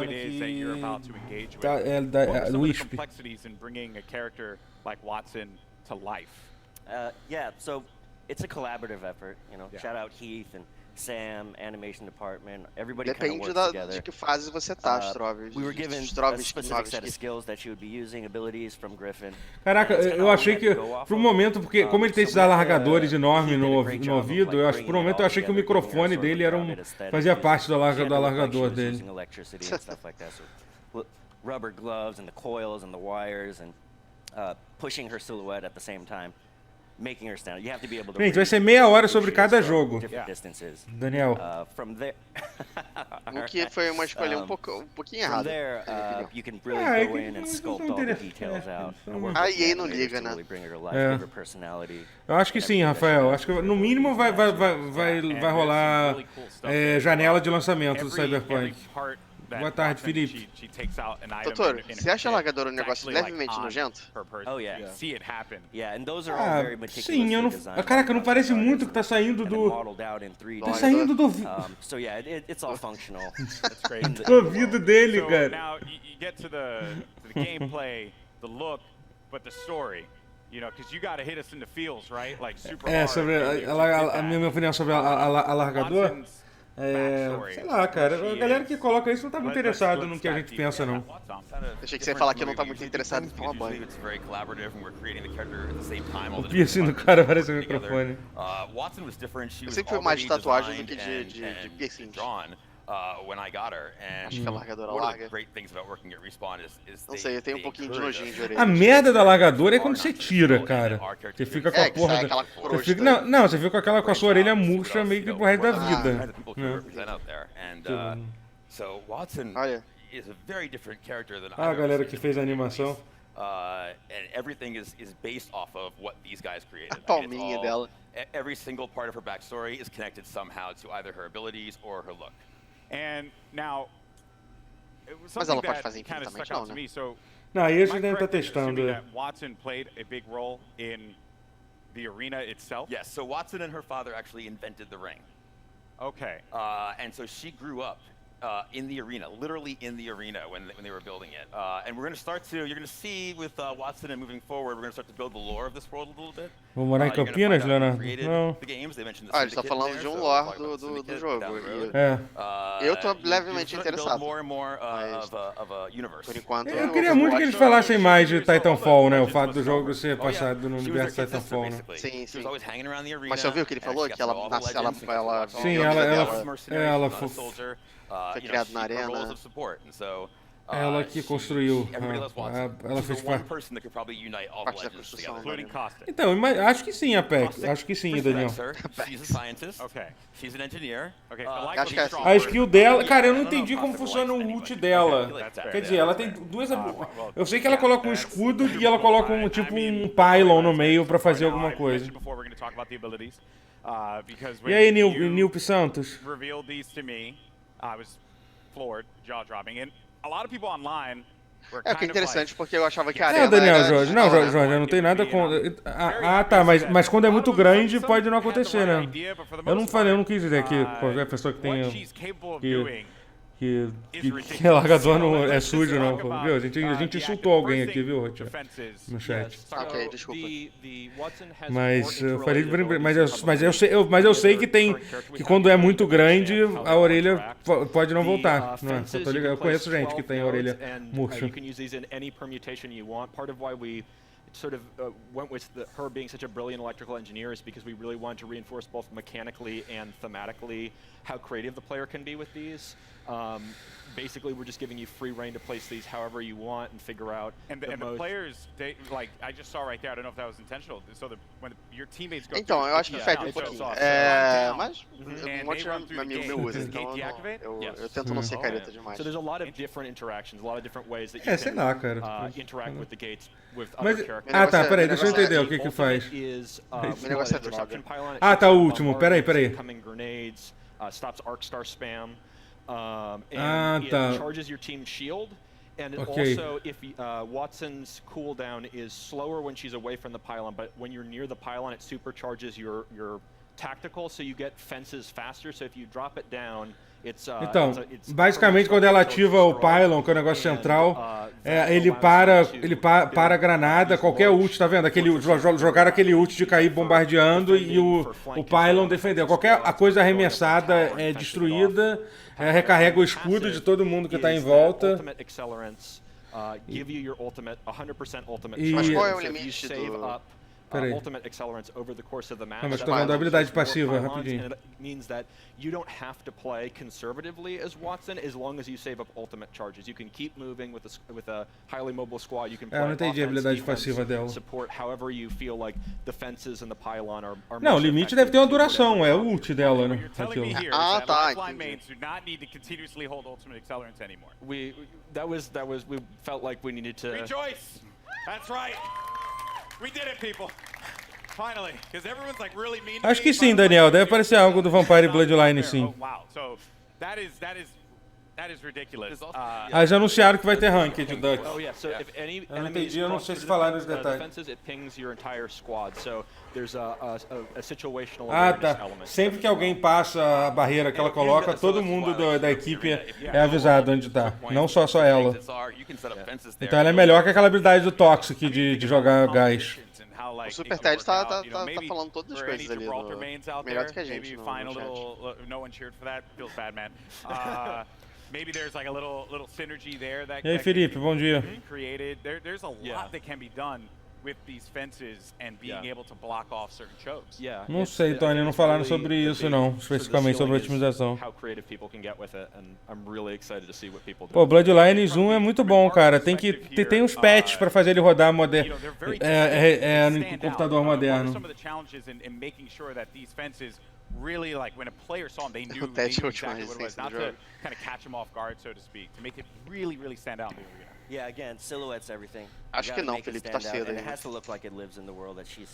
it is that you're about to engage with. What are some of the complexities in bringing a character like Watson to life?
Yeah, so it's a collaborative effort, you know. Shout out Heath and Sam, animation department, everybody kind of works together.
De que fase você tá, Stroves.
We were given a specific set of skills that she would be using, abilities from Griffin.
Caraca, eu achei que por um momento, porque como ele tem esses alargadores enormes no ouvido, eu acho que por um momento eu achei que o microfone dele fazia parte do alargador dele.
Rubber gloves and the coils and the wires and pushing her silhouette at the same time. making her stand. You have to be able to
Gente, vai ser meia hora sobre cada jogo.
different distances.
Daniel.
From there,
O que foi uma escolha um pouquinho
from
errada.
there, you can really
É
go
que
in and
não
sculpt all the
interessa.
details out.
É,
and work
A
with the
EA não
animators
liga,
to
né?
really bring her to life,
É.
give her personality.
Eu acho que sim, Rafael. Acho que no mínimo vai rolar janela de lançamento do Cyberpunk. Boa tarde, Felipe.
Doutor, você acha a largadora um negócio levemente nojento?
Oh yeah.
See it happen.
Yeah, and those are all very
Sim, eu
meticulously
não.
designed.
Caraca, não parece muito que tá saindo
and then
do.
modeled out in 3D.
Tá saindo do.
So yeah, it's all functional.
That's great.
Do ouvido dele,
So
cara.
now you get to the gameplay, the look, but the story. You know, because you got to hit us in the feels, right? Like super hard.
Sobre a minha opinião sobre a largador. Sei lá, cara. A galera que coloca isso não tá muito interessado no que a gente pensa, não.
Achei que você ia falar que não tá muito interessado em tomar banho.
O piercing do cara parece um microfone.
Eu sempre fui mais de tatuagem do que de piercing.
When I got her, and
Acho que a largadora
one of
larga.
the great things about working at Respawn is
Não sei, eu tenho um pouquinho de nojinho de orelha.
A merda da largadora é quando você tira, cara. Você fica com a
que
porra
sai
da...
aquela
Você
crosta.
fica... Não, você fica com a sua orelha murcha meio que pro resto da vida.
So Watson
Olha.
is a very different character than
Ah, a galera que fez a animação.
and everything is based off of what these guys created.
A palminha dela.
Every single part of her backstory is connected somehow to either her abilities or her look.
And now, it was
Mas ela
something
pode fazer
that kind of
infinitamente
stuck out
não,
to
né?
me. So,
Não, aí a gente
am I
deve estar
correct in assuming
testando.
that Watson played a big role in the arena itself?
Yes, so Watson and her father actually invented the ring.
Okay.
And so she grew up in the arena, literally in the arena when they were building it. And we're going to start to, you're going to see with Watson and moving forward, we're going to start to build the lore of this world a little bit.
Vou morar em Campinas, Leonardo? Não.
Ah, ele tá falando de um lore do jogo. Eu tô levemente interessado. Por enquanto,
Eu queria muito que eles falassem mais de Titanfall, né? O fato do jogo ser passado no universo de Titanfall, né?
Sim, sim. Mas você ouviu o que ele falou? Que ela nasce, ela
sim, ela
foi criada na arena.
Ela que construiu. Ela fez parte.
Parte da construção.
Então, acho que sim, Apex. Acho que sim, Daniel. A skill dela, cara, eu não entendi como funciona o ult dela. Quer dizer, ela tem duas. Eu sei que ela coloca um escudo e ela coloca um tipo um pylon no meio pra fazer alguma coisa. E aí, Nilp Santos?
É, que é interessante, porque eu achava que a arena...
Não, Daniel, Jorge, não, Jorge, eu não tenho nada com... Tá, mas quando é muito grande pode não acontecer, né? Eu não falei, eu não quis dizer que qualquer pessoa que tenha... Que largador não é sujo, não. Viu? A gente insultou alguém aqui, viu, Rotia? No chat.
Ok, desculpa.
Mas eu sei que tem... Que quando é muito grande, a orelha pode não voltar. Não é? Eu conheço gente que tem a orelha murcha.
Sort of went with her being such a brilliant electrical engineer is because we really want to reinforce both mechanically and thematically how creative the player can be with these. Basically, we're just giving you free reign to place these however you want and figure out.
And the players, they, like I just saw right there. I don't know if that was intentional. So when your teammates go.
Então, eu acho que fede um pouquinho. Mas um monte de amigo meu usa, então eu tento não ser careta demais.
So there's a lot of different interactions, a lot of different ways that you
sei lá, cara.
can interact with the gates with
Mas,
other characters.
tá, peraí, deixa eu entender o que faz.
O negócio é droga.
Tá, o último, peraí.
Stops arc star spam. And it charges your team's shield. And also, if Watson's cooldown is slower when she's away from the pylon, but when you're near the pylon, it supercharges your tactical, so you get fences faster. So if you drop it down,
então, basicamente quando ela ativa o pylon, que é o negócio central, ele para a granada, qualquer ult, tá vendo? Jogar aquele ult de cair bombardeando e o pylon defender. Qualquer coisa arremessada é destruída, recarrega o escudo de todo mundo que está em volta.
Mas qual é o limite do...
ultimate accelerants over the course of the match.
Mas tô vendo a habilidade passiva, rapidinho.
And it means that you don't have to play conservatively as Watson as long as you save up ultimate charges. You can keep moving with a highly mobile squad. You can play
Eu não entendi a habilidade passiva dela.
support however you feel like the fences and the pylon are
Não, o limite deve ter uma duração, é o ult dela, né? Aquilo.
Ah, tá. We felt like we needed to
rejoice. That's right. We did it, people. Finally, because everyone's like really mean.
Acho que sim, Daniel. Deve parecer algo do Vampire Bloodline, sim.
Oh, wow. So that is ridiculous.
Já anunciaram que vai ter ranked, Dutch.
Oh yeah. So if any
eu não entendi, eu não sei se falaram os detalhes.
Defenses, it pings your entire squad. So there's a situational
tá. Sempre que alguém passa a barreira que ela coloca, todo mundo da equipe é avisado onde tá. Não só ela. Então ela é melhor que aquela habilidade do Toxic de jogar gás.
O Super Ted tá falando todas as coisas ali. Melhor do que a gente no chat.
Maybe there's like a little synergy there that.
E aí, Felipe, bom dia.
Created. There's a lot that can be done with these fences and being able to block off certain chokes.
Não sei, Tony, não falaram sobre isso não, especificamente sobre a otimização. Pô, Bloodlines 1 é muito bom, cara. Tem uns patches pra fazer ele rodar no computador moderno.
Really, like when a player saw him, they knew exactly what it was, not to kind of catch him off guard, so to speak, to make it really stand out in the arena.
Yeah, again, silhouette's everything.
Acho que não, Felipe, tá cedo ainda.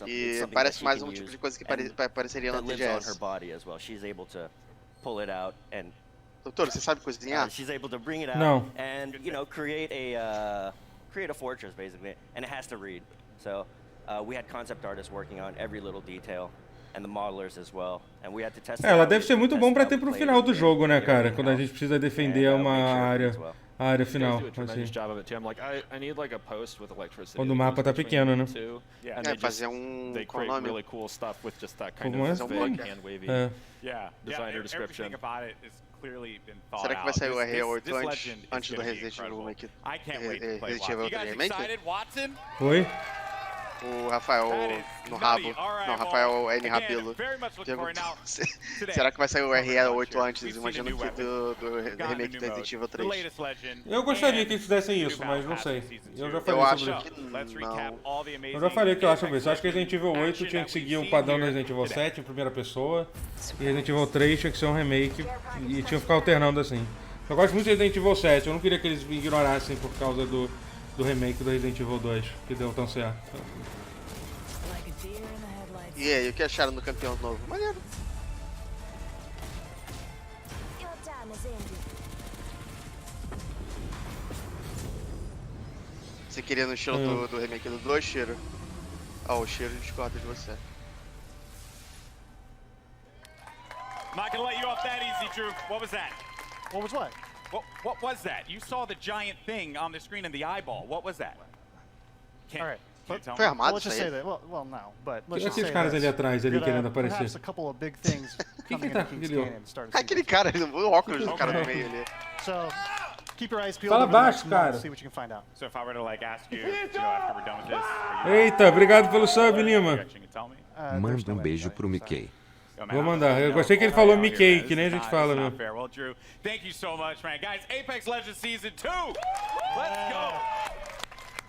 E parece mais um tipo de coisa que pareceria na TGS. Doutor, você sabe cozinhar?
She's able to bring it out
não.
And create a fortress basically, and it has to read. So we had concept artists working on every little detail. And the modelers as well. And we had to test
ela deve ser muito bom pra ter pro final do jogo, né, cara? Quando a gente precisa defender uma área final. Assim. Quando o mapa tá pequeno, né?
Fazer qual o nome?
Designer description.
Será que vai sair o RE8 antes do Resident Evil Remake?
Oi?
O Rafael no rabo. Não, Rafael N. Rabelo. Será que vai sair o RE8 antes? Imagino que do remake do Resident Evil 3.
Eu gostaria que eles fizessem isso, mas não sei. Eu já falei sobre isso. Eu já falei o que eu acho sobre isso. Eu acho que Resident Evil 8 tinha que seguir o padrão do Resident Evil 7 em primeira pessoa. E Resident Evil 3 tinha que ser um remake. E tinha que ficar alternando assim. Eu gosto muito de Resident Evil 7. Eu não queria que eles ignorassem por causa do remake do Resident Evil 2, que deu tão certo.
E aí, o que acharam do campeão novo? Maneiro. Você queria no estilo do remake do 2, Shiro? O Shiro discorda de você.
Not gonna let you off that easy, Drew. What was that?
What was what?
What was that? You saw the giant thing on the screen in the eyeball. What was that?
All right.
Foi armado,
let's just say that. Well, no, but let's just
say caras ali atrás ali querendo aparecer.
A couple of big things coming into King's Canyon start.
Aquele cara, o óculos do cara no meio ali.
So, keep your eyes peeled.
Fala baixo, cara.
See what you can find out.
So if I were to like ask you, after we're done with this.
Eita, obrigado pelo sub, Lima.
Manda beijo pro Mickey.
Vou mandar. Eu gostei que ele falou Mickey, que nem a gente fala, meu.
Well, Drew, thank you so much, man. Guys, Apex Legends Season 2. Let's go.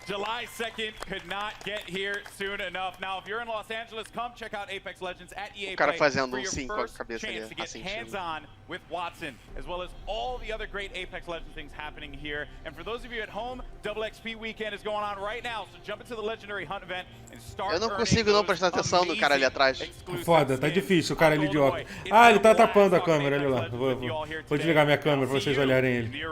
July 2nd could not get here soon enough. Now, if you're in Los Angeles, come check out Apex Legends at EA Play for your first chance to get hands-on with Watson, as well as all the other great Apex Legends things happening here. And for those of you at home, Double XP Weekend is going on right now, so jump into the Legendary Hunt event and start.
Eu não consigo não prestar atenção no cara ali atrás.
Foda, tá difícil, o cara ali de óculos. Ah, ele tá tapando a câmera, olha lá. Vou desligar minha câmera pra vocês olharem ele.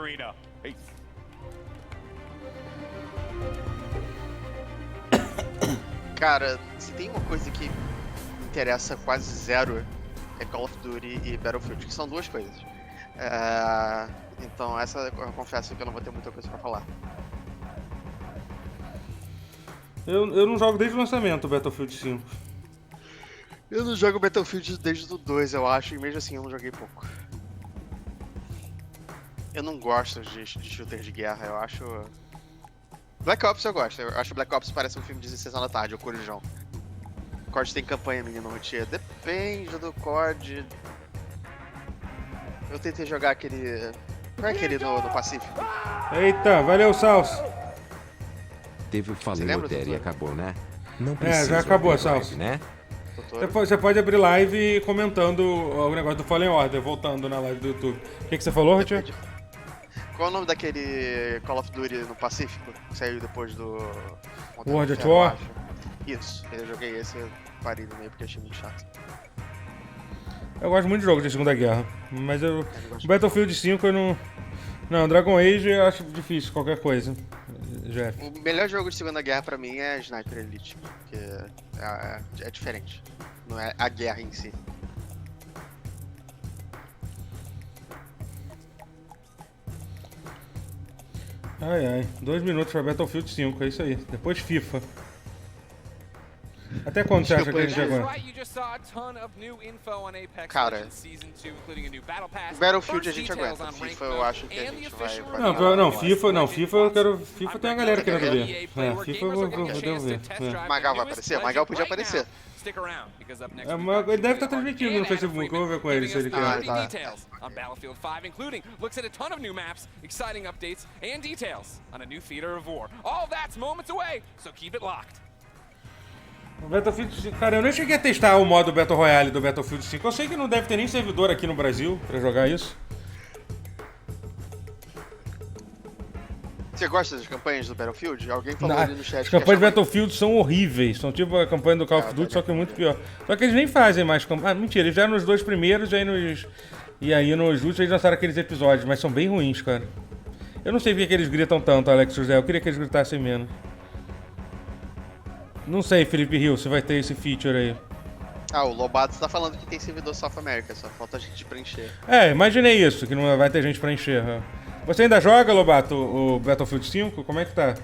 Cara, se tem uma coisa que me interessa quase zero é Call of Duty e Battlefield, que são duas coisas. Então essa eu confesso que eu não vou ter muita coisa pra falar.
Eu não jogo desde o lançamento o Battlefield 5.
Eu não jogo Battlefield desde o 2, eu acho, e mesmo assim eu não joguei pouco. Eu não gosto de shooter de guerra, eu acho... Black Ops eu gosto, eu acho que Black Ops parece um filme de sessão da tarde, o Corujão. COD tem campanha, menino Routier. Depende do COD. Eu tentei jogar aquele... Qual é aquele no Pacífico?
Eita, valeu, Salso.
Teve o Fallen e acabou, né? Não precisa
já acabou,
abrir live,
Salso.
né?
Você pode abrir live comentando o negócio do Fallen Order, voltando na live do YouTube. O que você falou, Routier?
Qual é o nome daquele Call of Duty no Pacífico? Que saiu depois do...
World at War?
Isso, eu joguei esse, eu parei no meio porque achei muito chato.
Eu gosto muito de jogos de Segunda Guerra, mas o Battlefield 5 eu não... Não, Dragon Age eu acho difícil, qualquer coisa. Jeff.
O melhor jogo de Segunda Guerra pra mim é Sniper Elite, porque é diferente, não é a guerra em si.
Ai, 2 minutos pra Battlefield 5, é isso aí. Depois FIFA. Até quando você acha que a gente agora?
Cara, Battlefield a gente aguenta. FIFA eu acho que a gente vai...
FIFA eu quero... FIFA tem a galera querendo ver. FIFA eu vou ver.
Magal vai aparecer? Magal podia aparecer.
Ele deve estar transmitindo no Facebook, eu vou ver com ele se ele quer.
On Battlefield 5, including looks at a ton of new maps, exciting updates, and details on a new theater of war. All that's moments away, so keep it locked.
O Battlefield, cara, eu nem cheguei a testar o modo Battle Royale do Battlefield 5. Eu sei que não deve ter nem servidor aqui no Brasil pra jogar isso.
Você gosta das campanhas do Battlefield? Alguém falou ali no chat.
As campanhas do Battlefield são horríveis. São tipo a campanha do Call of Duty, só que é muito pior. Só que eles nem fazem mais campanha. Ah, mentira, eles já nos 2 primeiros e aí nos últimos eles lançaram aqueles episódios, mas são bem ruins, cara. Eu não sei porque que eles gritam tanto, Alex José. Eu queria que eles gritassem menos. Não sei, Felipe Rio, se vai ter esse feature aí.
Ah, o Lobato tá falando que tem servidor South America, só falta a gente preencher.
Imaginei isso, que não vai ter gente pra encher. Você ainda joga, Lobato, o Battlefield 5? Como é que tá?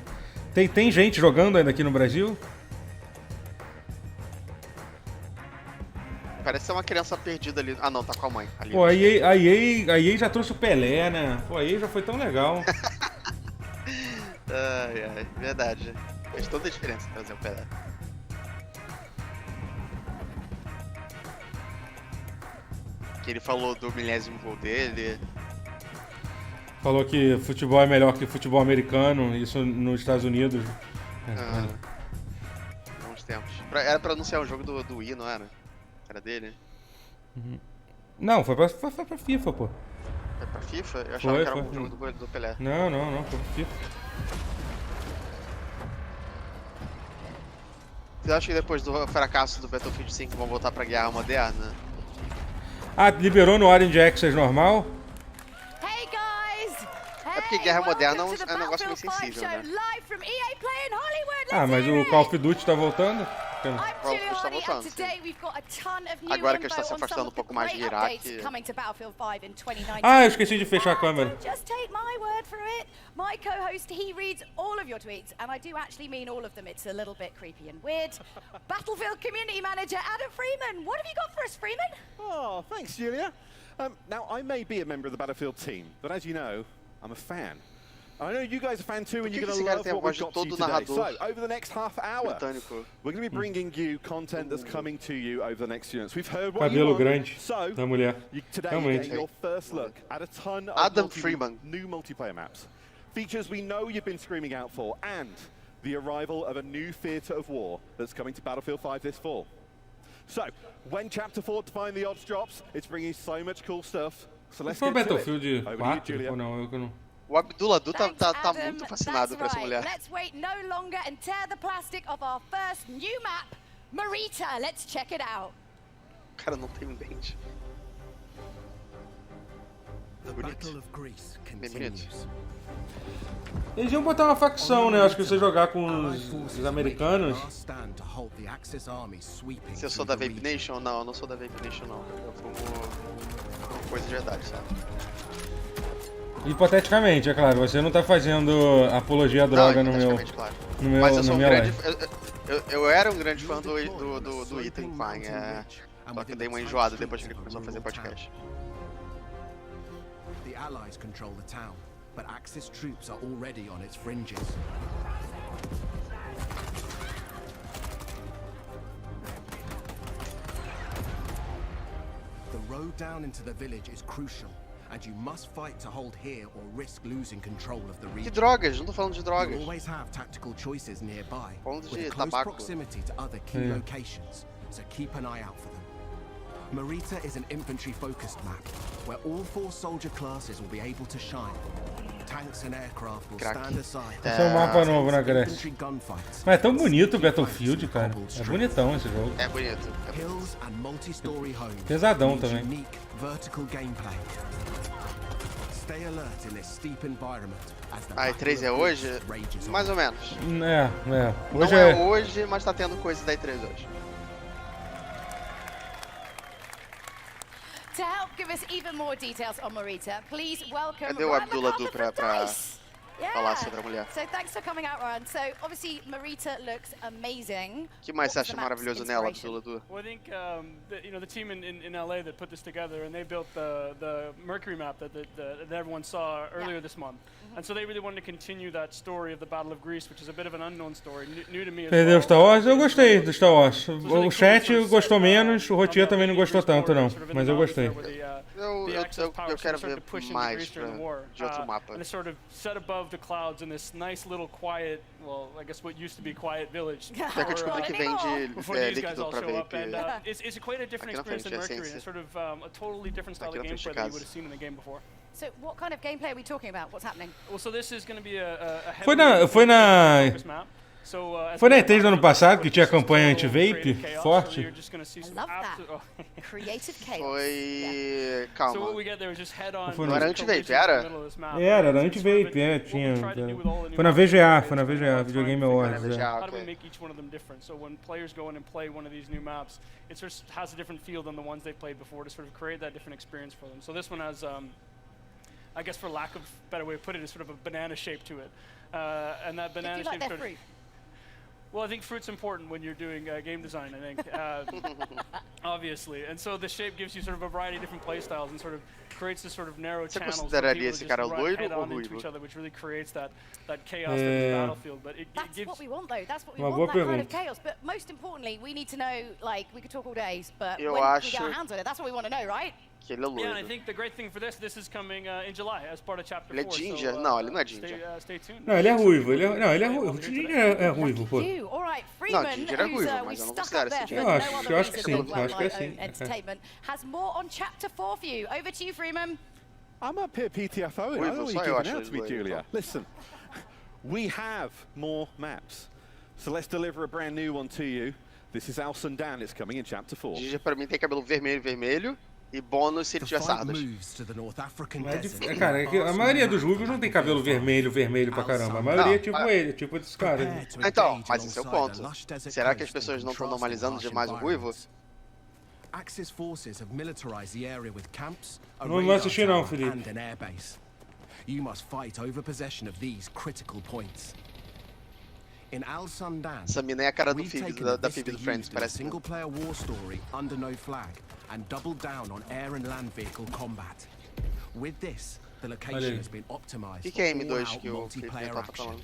Tem gente jogando ainda aqui no Brasil?
Parece ser uma criança perdida ali. Ah não, tá com a mãe. Ali,
pô, a EA já trouxe o Pelé, né? Pô, a EA já foi tão legal.
Verdade. Faz toda a diferença trazer o Pelé. Que ele falou do 1000º gol dele.
Falou que futebol é melhor que futebol americano, isso nos Estados Unidos.
Bons tempos. Era pra anunciar um jogo do Wii, não era? Era dele?
Não, foi pra FIFA, pô.
Foi pra FIFA? Eu achava que era um jogo do Pelé.
Não, foi pra FIFA.
Você acha que depois do fracasso do Battlefield 5 vão voltar pra guerra moderna?
Ah, liberou no Orange Access normal?
É porque guerra moderna é um negócio meio sensível, né?
Ah, mas o Call of Duty tá voltando?
Call of Duty tá voltando, sim. Agora que a gente tá se afastando um pouco mais de Iraque...
Ah, eu esqueci de fechar a câmera.
Just take my word for it. My co-host, he reads all of your tweets, and I do actually mean all of them. It's a little bit creepy and weird. Battlefield Community Manager Adam Freeman, what have you got for us, Freeman?
Oh, thanks, Julia. Now, I may be a member of the Battlefield team, but as you know, I'm a fan. I know you guys are a fan too, and you're going to love what we've got to you today. So, over the next half hour, we're going to be bringing you content that's coming to you over the next few months. We've heard what you want, so
da mulher.
Today you're getting your first look at a ton of new multiplayer maps. Features we know you've been screaming out for, and the arrival of a new theatre of war that's coming to Battlefield 5 this fall. So, when Chapter 4 Define the Odds drops, it's bringing so much cool stuff. So let's get to it.
Battlefield 4 ou não? Eu não.
O Abdullah tá muito fascinado por essa mulher.
Let's wait no longer and tear the plastic of our first new map, Marita. Let's check it out.
O cara não tem um dente. Bonito.
Eles iam botar uma facção, né? Acho que você jogar com os americanos.
Se eu sou da Vape Nation? Não, eu não sou da Vape Nation, não. Eu fumo coisa de verdade, sabe?
Hipoteticamente, é claro, você não tá fazendo apologia à droga no meu.
Claro.
No meu,
mas eu sou
um
grande. Eu era um grande fã do Ethan Klein, só que eu dei uma enjoada depois que ele começou a fazer podcast.
The Allies control the town, but Axis troops are already on its fringes. road down into the village is crucial, and you must fight to hold here or risk losing control of the region.
Que drogas? Não tô falando de drogas.
You'll always have tactical choices nearby,
Falando
with
de
close
tabaco.
proximity to other key locations, so keep an eye out for them. Marita is an infantry-focused map, where all 4 soldier classes will be able to shine. Tanks and aircraft will stand aside.
Esse é um mapa novo na Grécia. Mas é tão bonito o Battlefield, cara. É bonitão esse jogo.
É bonito.
Hills and multi-story homes.
Pesadão também.
Unique vertical gameplay. Stay alert in this steep environment as the
A E3 é hoje? Mais ou menos.
Hoje
não é hoje, mas tá tendo coisa da E3 hoje.
To help give us even more details on Marita, please welcome
Cadê o
Ryan
Abdullah
MacArthur
pra
from DICE.
falar sobre a mulher?
So thanks for coming out, Ryan. So obviously Marita looks amazing.
O que mais você acha maravilhoso nela, Abdullah?
Well, I think the team in LA that put this together, and they built the Mercury map that everyone saw earlier this month. And so they really wanted to continue that story of the Battle of Greece, which is a bit of an unknown story, new to me as well.
Perdeu Star Wars? Eu gostei do Star Wars. O chat gostou menos, o Rotier também não gostou tanto, não. Mas eu gostei.
Eu quero ver mais de outro mapa.
And it's sort of set above the clouds in this nice little quiet, well, I guess what used to be quiet village.
É que eu descobri que vende líquido pra vape.
It's quite a different experience than Mercury. It's sort of a totally different style of gameplay that you would have seen in the game before.
So what kind of gameplay are we talking about? What's happening?
Well, so this is going to be a
Foi na E3 do ano passado que tinha campanha anti-vape forte.
Foi... Calma.
Não
era anti-vape, era?
Era anti-vape, tinha. Foi na VGA, Videogame Awards.
How do we make each one of them different? So when players go in and play one of these new maps, it sort of has a different feel than the ones they've played before to sort of create that different experience for them. So this one has, I guess for lack of a better way to put it, is sort of a banana shape to it. And that banana shape sort of... Well, I think fruit's important when you're doing game design, I think, obviously. And so the shape gives you sort of a variety of different play styles and sort of creates this sort of narrow channels where people just run head on into each other, which really creates that chaos of the battlefield. But it
That's
gives
what we want, though. That's what we want, that kind of chaos. But most importantly, we need to know, like, we could talk all day, but when we get our hands on it, that's what we want to know, right?
Que ele é loiro.
Yeah, and I think the great thing for this is coming in July as part of Chapter 4.
Ele é ginger? Não, ele não é ginger.
Stay tuned.
Não, ele é ruivo. Não, ele é ruivo. O ginger é ruivo, pô.
Não, ginger é ruivo, mas eu não considero esse
Eu acho que sim. Eu acho que é sim.
Entertainment has more on Chapter 4 for you. Over to you, Freeman.
I'm up here PTFOing. I don't know what you're giving out to me, Julia. Listen, we have more maps. So let's deliver a brand new one to you. This is Al Sundan. It's coming in Chapter 4.
Ginger pra mim tem cabelo vermelho. E bônus se ele tiver sardas.
Cara, a maioria dos ruivos não tem cabelo vermelho pra caramba. A maioria é tipo ele, tipo desses caras.
Então, mas esse é o ponto. Será que as pessoas não estão normalizando demais o ruivo?
Axis forces have militarized the area with camps, a
Não
radar
assisti não,
tower
Felipe.
and an airbase. You must fight over possession of these critical points. In Al Sundan,
essa mina é a cara do
we've
Phoebe,
taken
da Phoebe do Friends, parece.
Single-player war story under no flag and doubled down on air and land vehicle combat. With this, the location has been optimized
que é
for
M2
all-out
que o
multiplayer
tá
action.
falando?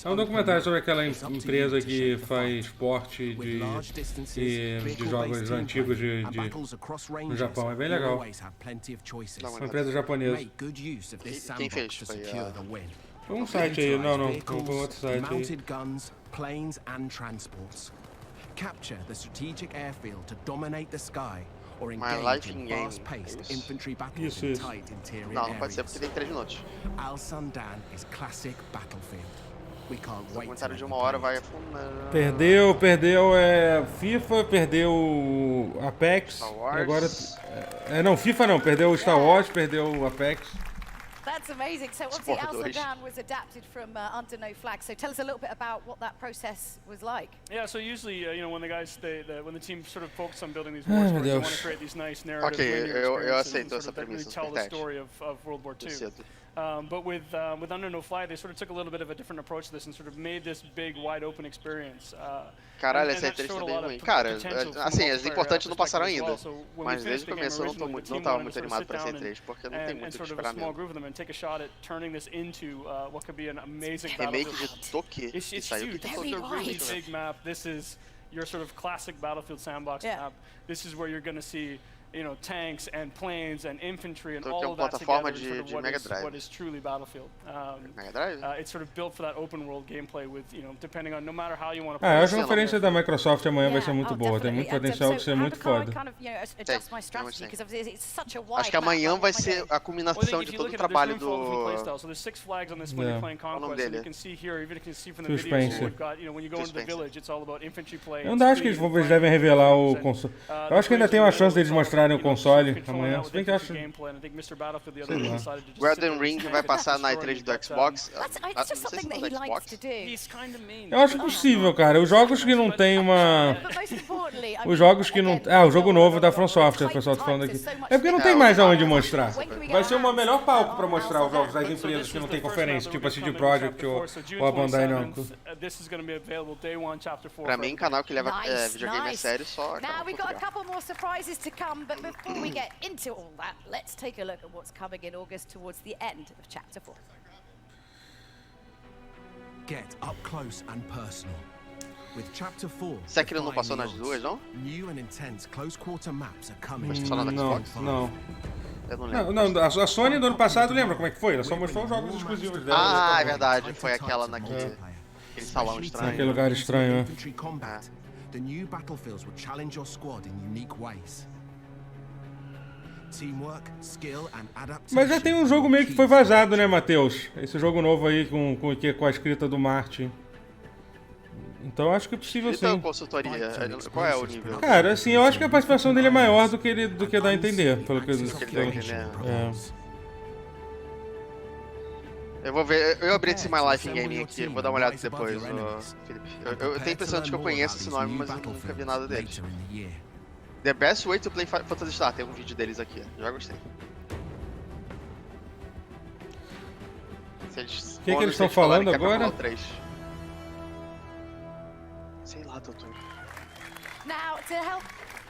É um documentário sobre aquela empresa que faz porte de jogos antigos no Japão. É bem legal. Uma empresa japonesa.
Quem fez? Foi
um site aí, não, foi outro site aí.
Mounted guns, planes and transports. Capture the strategic airfield to dominate the sky or engage in fast-paced infantry battles in tight interior areas.
Não pode ser porque tem 3 minutos.
Al Sundan is classic battlefield. We can't wait.
O comentário de 1 hora vai afundar.
Perdeu FIFA, perdeu Apex.
Star Wars.
Agora não, FIFA não, perdeu Star Wars, perdeu Apex.
That's amazing. So obviously Al Sundan was adapted from Under No Flag. So tell us a little bit about what that process was like.
Yeah, so usually, when the guys, when the team sort of focus on building these war stories, they want to create these nice narrative
eu aceito essa
that really
premissa.
tell the story of World War II. But with Under No Flag, they sort of took a little bit of a different approach to this and sort of made this big, wide open experience.
Caralho, essa E3 tá bem ruim. Cara, assim, as importantes não passaram ainda. Mas desde o começo eu não tava muito animado pra essa E3, porque não tem muito o que esperar mesmo. Remake de Toki,
It's huge. It's a really big map. This is your sort of classic Battlefield sandbox map. This is where you're going to see tanks and planes and infantry and
Então,
all
tem
of that
plataforma
together in
de
sort
Mega
of
Drive.
what is truly Battlefield.
Mega Drive?
It's sort of built for that open world gameplay with, depending on no matter how you want to play.
Eu acho que a conferência da Microsoft amanhã vai ser muito boa. Tem muito potencial de ser muito foda.
Acho que amanhã vai ser a culminação de todo o trabalho do...
So there's 6 flags on this when you're playing Conquest, and you can see here, even if you can see from the
Phil
video,
Spencer.
we've got, when you go into the village, it's all about infantry play.
Eu ainda acho que eles devem revelar o console. Eu acho que ainda tem uma chance deles mostrarem o console amanhã. Se bem que eu acho...
O Elden Ring vai passar na E3 do Xbox.
Eu acho possível, cara. Os jogos que não tem uma... Os jogos que não... o jogo novo da From Software, o pessoal tá falando aqui. É porque não tem mais aonde mostrar. Vai ser o melhor palco pra mostrar os jogos das empresas que não tem conferência, tipo a CD Projekt ou a Bandai Namco.
Pra mim, canal que leva videogame a sério só...
Now we've got a couple more surprises to come, but before we get into all that, let's take a look at what's coming in August towards the end of Chapter 4.
Get up close and personal. With Chapter 4,
Sekiro não passou nas duas, não?
New and intense close quarter maps are coming.
Não.
Eu não lembro.
Não, a Sony do ano passado, lembra como é que foi? Ela só mostrou os jogos exclusivos dela.
Ah, é verdade. Foi aquela naquele salão estranho.
Naquele lugar estranho,
The new battlefields will challenge your squad in unique ways. Teamwork, skill and adaptation.
Mas já tem um jogo meio que foi vazado, né, Matheus? Esse jogo novo aí com a escrita do Martin. Então acho que é possível sim.
Então, consultoria, qual é o nível?
Cara, assim, eu acho que a participação dele é maior do que dá a entender. Pelo que
Eu vou ver, eu abri esse My Life in Gaming aqui, vou dar uma olhada depois, Felipe. Eu tenho a impressão de que eu conheço esse nome, mas eu nunca vi nada deles. The Best Way to Play Phantasy Star, tem um vídeo deles aqui, já gostei.
O que eles estão falando agora?
Sei lá, doutor.
Now, to help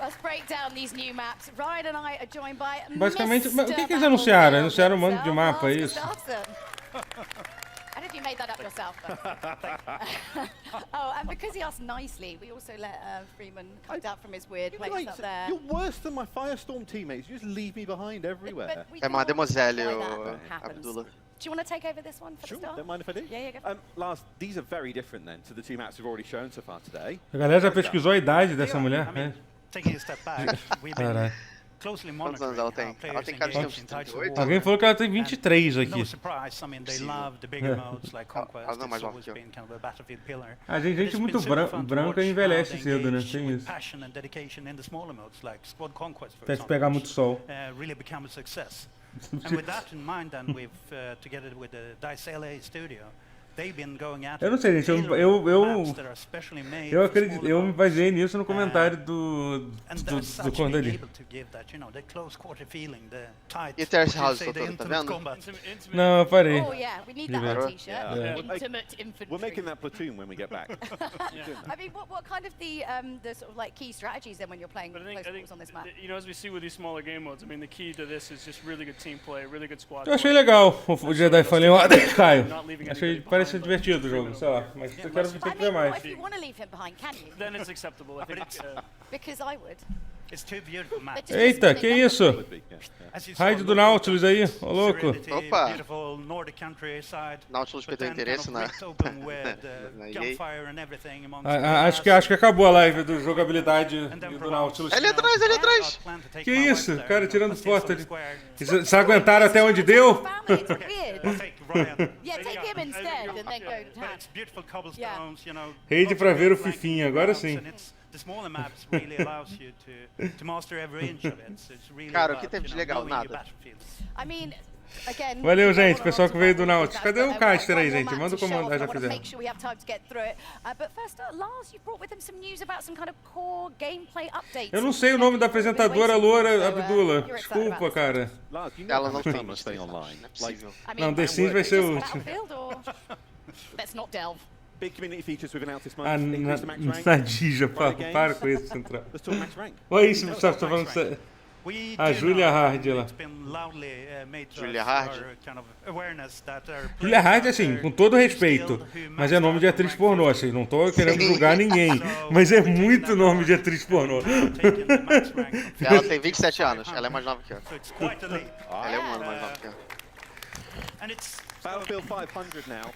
us break down these new maps, Ryan and I are joined by
Basicamente, o que eles anunciaram? Anunciaram um monte de mapa, é isso?
I don't know if you made that up yourself. Oh, and because he asked nicely, we also let Freeman come down from his weird place up there.
You're worse than my Firestorm teammates. You just leave me behind everywhere.
É Mademoiselle, Abdullah.
Do you want to take over this one for the start?
Don't mind if I do.
Yeah, go.
Lars, these are very different then to the two maps we've already shown so far today.
A galera já pesquisou a idade dessa mulher, né?
Taking a step back, we've been closely monitoring how players engage in Types of War.
Alguém falou que ela tem 23 aqui.
No surprise, I mean, they love the bigger modes like Conquest. It's always been kind of a battlefield pillar.
A gente muito branca envelhece cedo, né? Tem isso.
Passion and dedication in the smaller modes like Squad Conquest, for
Até se
example,
pegar muito sol.
really become a success. And with that in mind, then we've together with the Dice LA studio, they've been going at.
Eu não sei, gente. Eu acredito. Eu me baseei nisso no comentário do Condali.
E Terrace House, doutor, tá vendo?
Não, eu parei.
Oh yeah, we need that t-shirt. Intimate infantry.
We're making that platoon when we get back.
I mean, what kind of the sort of like key strategies then when you're playing close quarters on this map?
As we see with these smaller game modes, I mean, the key to this is just really good team play, really good squad.
Eu achei legal o Jedi Fallen Order, Caio. Parece divertido o jogo, sei lá. Mas eu quero ver mais.
If you want to leave him behind, can you?
Then it's acceptable, I think.
Because I would.
It's two beautiful maps.
Eita, que isso? Raid do Nautilus aí, ô louco.
Opa! Nautilus perdeu interesse na EA.
Acho que acabou a live do jogabilidade do Nautilus.
Ele atrás!
Que isso? Cara, tirando foto ali. Vocês aguentaram até onde deu?
Yeah, take him instead and then go to town.
Raid pra ver o Fifinha, agora sim.
The smaller maps really allows you to master every inch of it. So it's really
Cara, o que teve de legal? Nada.
I mean, again,
valeu, gente, pessoal que veio do Nautilus. Cadê o caster aí, gente? Manda o comando, já fizeram.
Make sure we have time to get through it. But first, Lars, you brought with him some news about some kind of core gameplay updates.
Eu não sei o nome da apresentadora loura, Abdullah. Desculpa, cara.
Ela não tem
stay online.
Não, The Sims vai ser o último.
Let's not delve.
Big community features we've announced this month.
Nadija, para com isso, Central. Olha isso, você tá falando sério. A Julia Hard lá.
Julia Hard?
Julia Hard, assim, com todo respeito, mas é nome de atriz pornô, assim, não tô querendo julgar ninguém, mas é muito nome de atriz pornô.
Ela tem 27 anos, ela é mais nova que eu. Ela é um ano mais nova que eu.
Battlefield 500 now.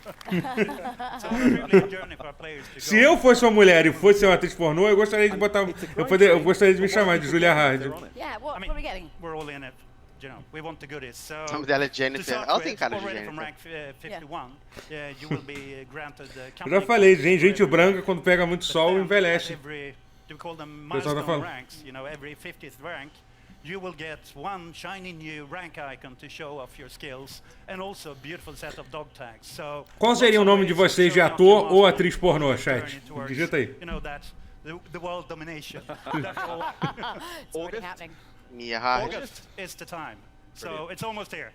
Se eu fosse uma mulher e fosse uma atriz pornô, eu gostaria de botar, eu gostaria de me chamar de Julia Hard.
Yeah, what are we getting?
We're all in it. You know, we want the goodies. So
O nome dela é Jennifer. Ela tem cara de
from
Jennifer.
rank 51, you will be granted
Eu já falei, gente branca quando pega muito sol envelhece.
We call them
O pessoal tá
milestone
falando.
ranks. You know, every 50th rank, you will get one shiny new rank icon to show off your skills, and also a beautiful set of dog tags. So,
Qual seria o nome de vocês de ator ou atriz pornô, chat? Digita aí.
you know that the world domination.
It's already happening.
Mia Hard.
August is the time. So it's almost here.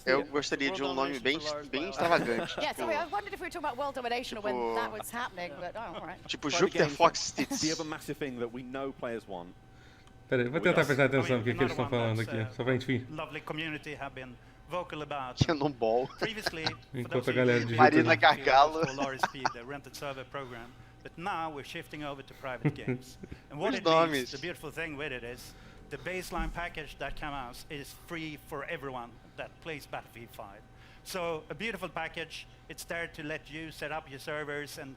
Eu gostaria de um nome bem extravagante.
Yeah, sorry, I wondered if we were talking about world domination or when that was happening, but all right.
Tipo Jupiter Fox
The
Stitz.
other massive thing that we know players want.
Peraí, vou tentar prestar atenção no que eles estão falando aqui, só pra gente vir.
Lovely community have been vocal about.
Cannonball.
Previously,
Enquanto a galera digita.
Marina Gargalo.
RSP, the rented server program, but now we're shifting over to private games. And what
Os
it
nomes.
means, the beautiful thing with it is, the baseline package that comes out is free for everyone that plays Battlefield 5. So a beautiful package. It's there to let you set up your servers and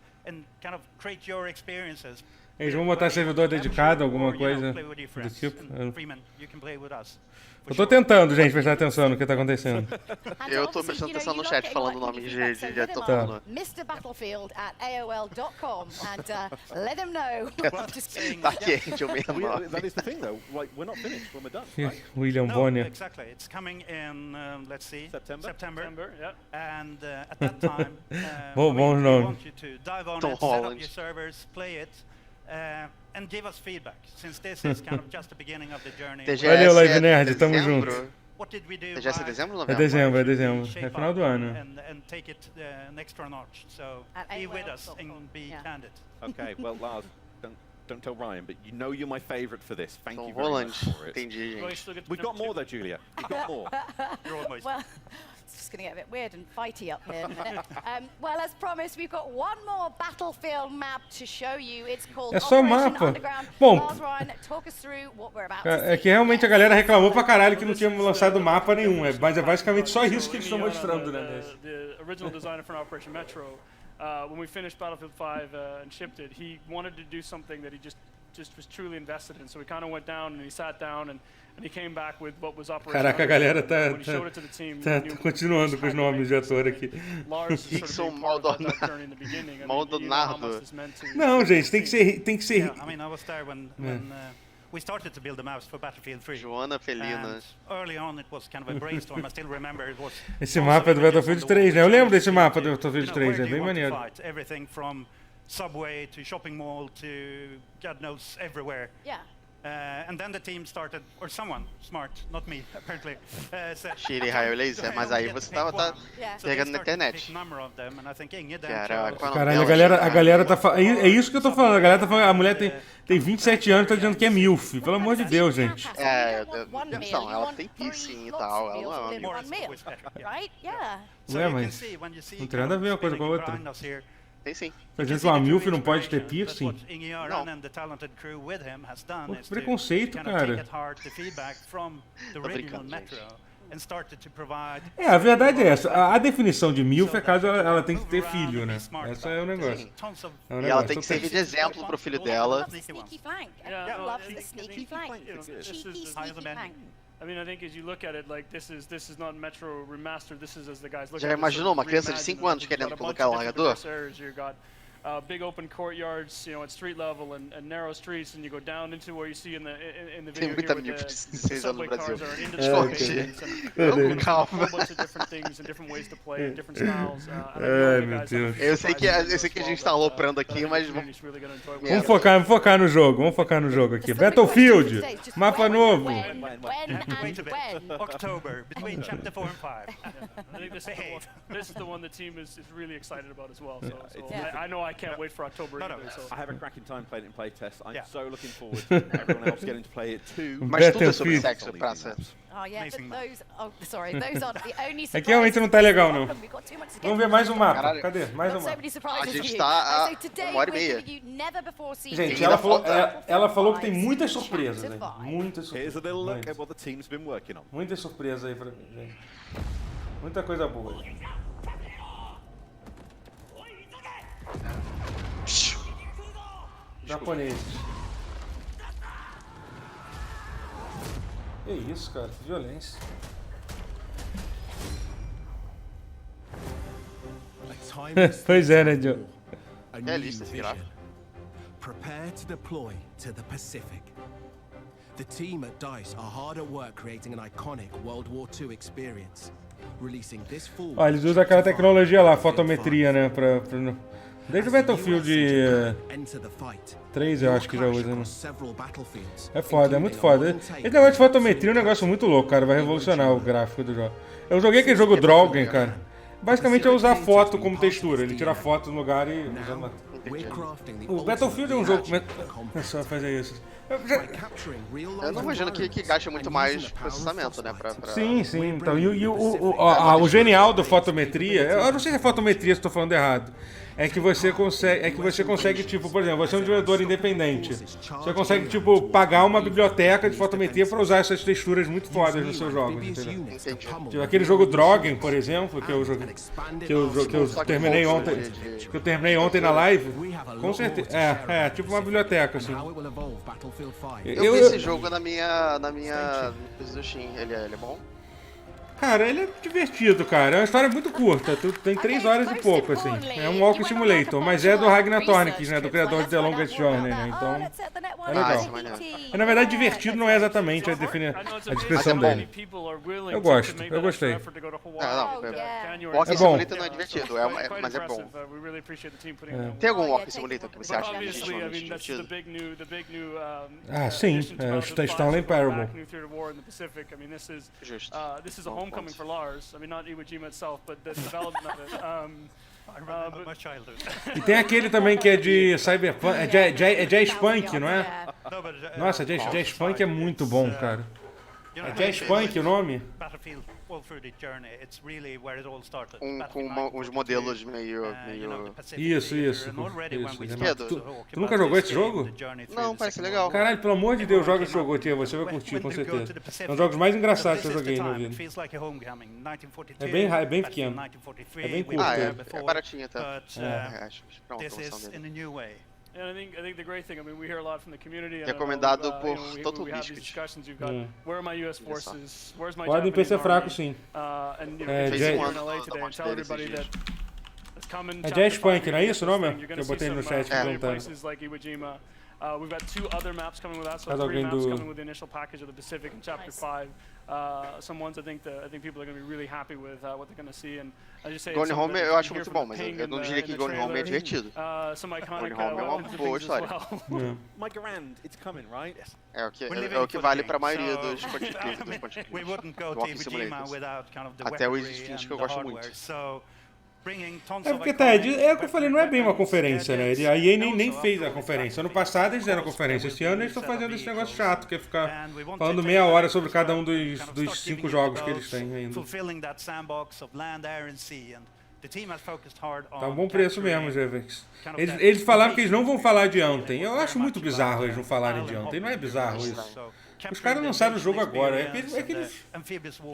kind of create your experiences.
Eles vão botar servidor dedicado, alguma coisa do tipo. Eu tô tentando, gente, prestar atenção no que tá acontecendo.
Eu tô prestando atenção no chat falando o nome de todo mundo.
MrBattlefield@aol.com and let them know. Just kidding.
Tá quente, o mesmo nome.
That is the thing, though. Like, we're not finished when we're done, right?
William Bonner.
Exactly. It's coming in, let's see,
September,
yeah. And at that time,
Bom
we
nome.
want you to dive on
Tom
it, set up
Holland.
your servers, play it, and give us feedback, since this is kind of just the beginning of the journey.
Valeu, Live Nerd, tamo junto.
What did we do?
TGS é dezembro ou
É
novembro?
dezembro. É final do ano.
And take it an extra notch. So be with us and be candid.
Okay, well, Lars, don't tell Ryan, but you know you're my favorite for this. Thank
Tom
you very
Holland.
much for it.
Entendi, gente.
We've got more though, Julia. We've got more.
You're almost.
Well, it's just going to get a bit weird and fighty up here in a minute. Well, as promised, we've got one more Battlefield map to show you. It's called
É só
Operation
mapa.
Underground.
Bom,
Lars, Ryan, talk us through what we're about to
É
see.
que realmente a galera reclamou pra caralho que não tínhamos lançado mapa nenhum, mas é basicamente só isso que eles estão mostrando, né?
The original designer for Operation Metro, when we finished Battlefield 5 and shipped it, he wanted to do something that he just was truly invested in. So we kind of went down and he sat down and he came back with what was Operation
Caraca, a galera
Underground. When he showed it to the team,
tá
they knew
continuando com os nomes de ator aqui.
Lars is sort of being part of that journey in the beginning. I mean, you know how much this meant to
Não, gente, tem que ser.
Yeah, I mean, I was there when we started to build the maps for Battlefield 3.
Joana Felina.
And early on, it was kind of a brainstorm. I still remember it was.
Esse mapa é do Battlefield 3, né? Eu lembro desse mapa do Battlefield 3, é bem maneiro.
Everything from subway to shopping mall to God knows everywhere.
Yeah.
And then the team started, or someone smart, not me, apparently, said,
Shiri Raio Laser, mas aí você tá pegando na internet.
Caralho, a galera tá falando. É isso que eu tô falando, a galera tá falando. A mulher tem 27 anos e tá dizendo que é MILF. Pelo amor de Deus, gente.
Não, ela tem piercing e tal, ela não é uma MILF.
Ué, mas não tem nada a ver uma coisa com a outra.
Tem sim.
Por exemplo, uma MILF não pode ter piercing?
Não.
Que preconceito, cara.
Tô brincando, gente.
É, a verdade é essa. A definição de MILF é caso ela tem que ter filho, né? Essa é o negócio. É
e ela tem que servir de exemplo pro filho dela.
Sneaky flank. Everyone loves the sneaky flank. Cheeky, sneaky flank.
I mean, I think as you look at it, like this is not Metro remastered. This is as the guys look
Já
at it.
imaginou uma criança de 5 anos querendo colocar o largador?
You got big open courtyards, you know, at street level and narrow streets, and you go down into where you see in the video here where the subway cars are into the stations and a whole bunch of different things and different ways to play and different styles.
Ai, meu Deus.
Eu sei que a gente está aloprando aqui, mas
vamos
focar no jogo aqui. Battlefield, mapa novo.
October, between chapter 4 and 5.
I think this is the one the team is really excited about as well. So I know I I can't wait for October either. So.
I have a cracking time playing it in playtest. I'm so looking forward to everyone else getting to play it too.
Mas tudo é sobre sexo, praça.
Oh yeah, but those. Oh, sorry, those aren't the only surprises.
Aqui realmente não tá legal, não. Vamos ver mais um mapa. Cadê? Mais um mapa.
A gente tá a 1h30.
Gente, ela falou que tem muitas surpresas aí. Muitas surpresas.
Here's a little look at what the team's been working on.
Muitas surpresas aí pra mim, gente. Muita coisa boa. Japoneses. Que isso, cara? Que violência. Pois é, né, Joe?
É lista esse gráfico.
Prepare to deploy to the Pacific. The team at DICE are hard at work creating an iconic World War II experience. Releasing this fall.
Ó, eles usam aquela tecnologia lá, fotometria, né? Desde o Battlefield 3 eu acho que já usa, né? É foda, é muito foda. Esse negócio de fotometria é um negócio muito louco, cara. Vai revolucionar o gráfico do jogo. Eu joguei aquele jogo Drogen, cara. Basicamente é usar foto como textura. Ele tira foto no lugar e usa uma... O Battlefield é um jogo que começou a fazer isso.
Eu não imagino que gaste muito mais processamento, né?
Sim, sim. Então, o genial do fotometria, eu não sei se é fotometria, se estou falando errado. É que você consegue, tipo, por exemplo, você é um desenvolvedor independente. Você consegue, tipo, pagar uma biblioteca de fotometria para usar essas texturas muito fodas nos seus jogos, entendeu? Tipo, aquele jogo Drogen, por exemplo, que eu terminei ontem, na live, com certeza, tipo uma biblioteca, assim.
Eu vi esse jogo na minha do Steam. Ele é bom?
Cara, ele é divertido, cara. É uma história muito curta. Tem 3 horas e pouco, assim. É um Walking Simulator, mas é do Ragnar Tornix, né? Do criador de The Longest Journey, né? Então, é legal. Na verdade, divertido não é exatamente a descrição dele. Eu gosto, eu gostei.
Walking Simulator não é divertido, mas é bom. Tem algum Walking Simulator que você acha divertido?
Ah, sim. É o Stanley Parable.
Justo.
Homecoming for Lars. I mean, not Iwo Jima itself, but the development of it. I remember my childhood.
E tem aquele também que é de Cyberpunk, é Jazz Punk, não é? Nossa, Jazz Punk é muito bom, cara. É Jazz Punk o nome?
Com uns modelos meio...
Isso. Tu nunca jogou esse jogo?
Não, parece legal.
Caralho, pelo amor de Deus, joga esse jogo, tia. Você vai curtir, com certeza. É um dos jogos mais engraçados que eu joguei na vida. É bem pequeno. É bem curto.
É baratinho, tá? Acho que é uma promoção dele.
And I think the great thing, I mean, we hear a lot from the community.
Recomendado por Total
Biscuit. Discussions you've got. Where are my U.S. forces? Where's my
Podem PC fraco, sim. É Jazz Punk, não é isso o nome? Que eu botei no chat perguntando.
We've got 2 other maps coming with that, so 3 maps coming with the initial package of the Pacific in Chapter 5. Some ones I think people are going to be really happy with what they're going to see. And I just say
Gone Home eu acho muito bom, mas eu não diria que Gone Home é divertido. Gone Home é uma boa história.
My Grand, it's coming, right?
É o que vale pra maioria dos pontos. Até o existente que eu gosto muito.
É porque, Ted, é o que eu falei, não é bem uma conferência, né? A EA nem fez a conferência. Ano passado eles fizeram a conferência. Esse ano eles estão fazendo esse negócio chato, que é ficar falando meia hora sobre cada um dos 5 jogos que eles têm ainda. Tá um bom preço mesmo, Jevex. Eles falaram que eles não vão falar de ontem. Eu acho muito bizarro eles não falarem de ontem. Não é bizarro isso? Os caras lançaram o jogo agora. É que eles...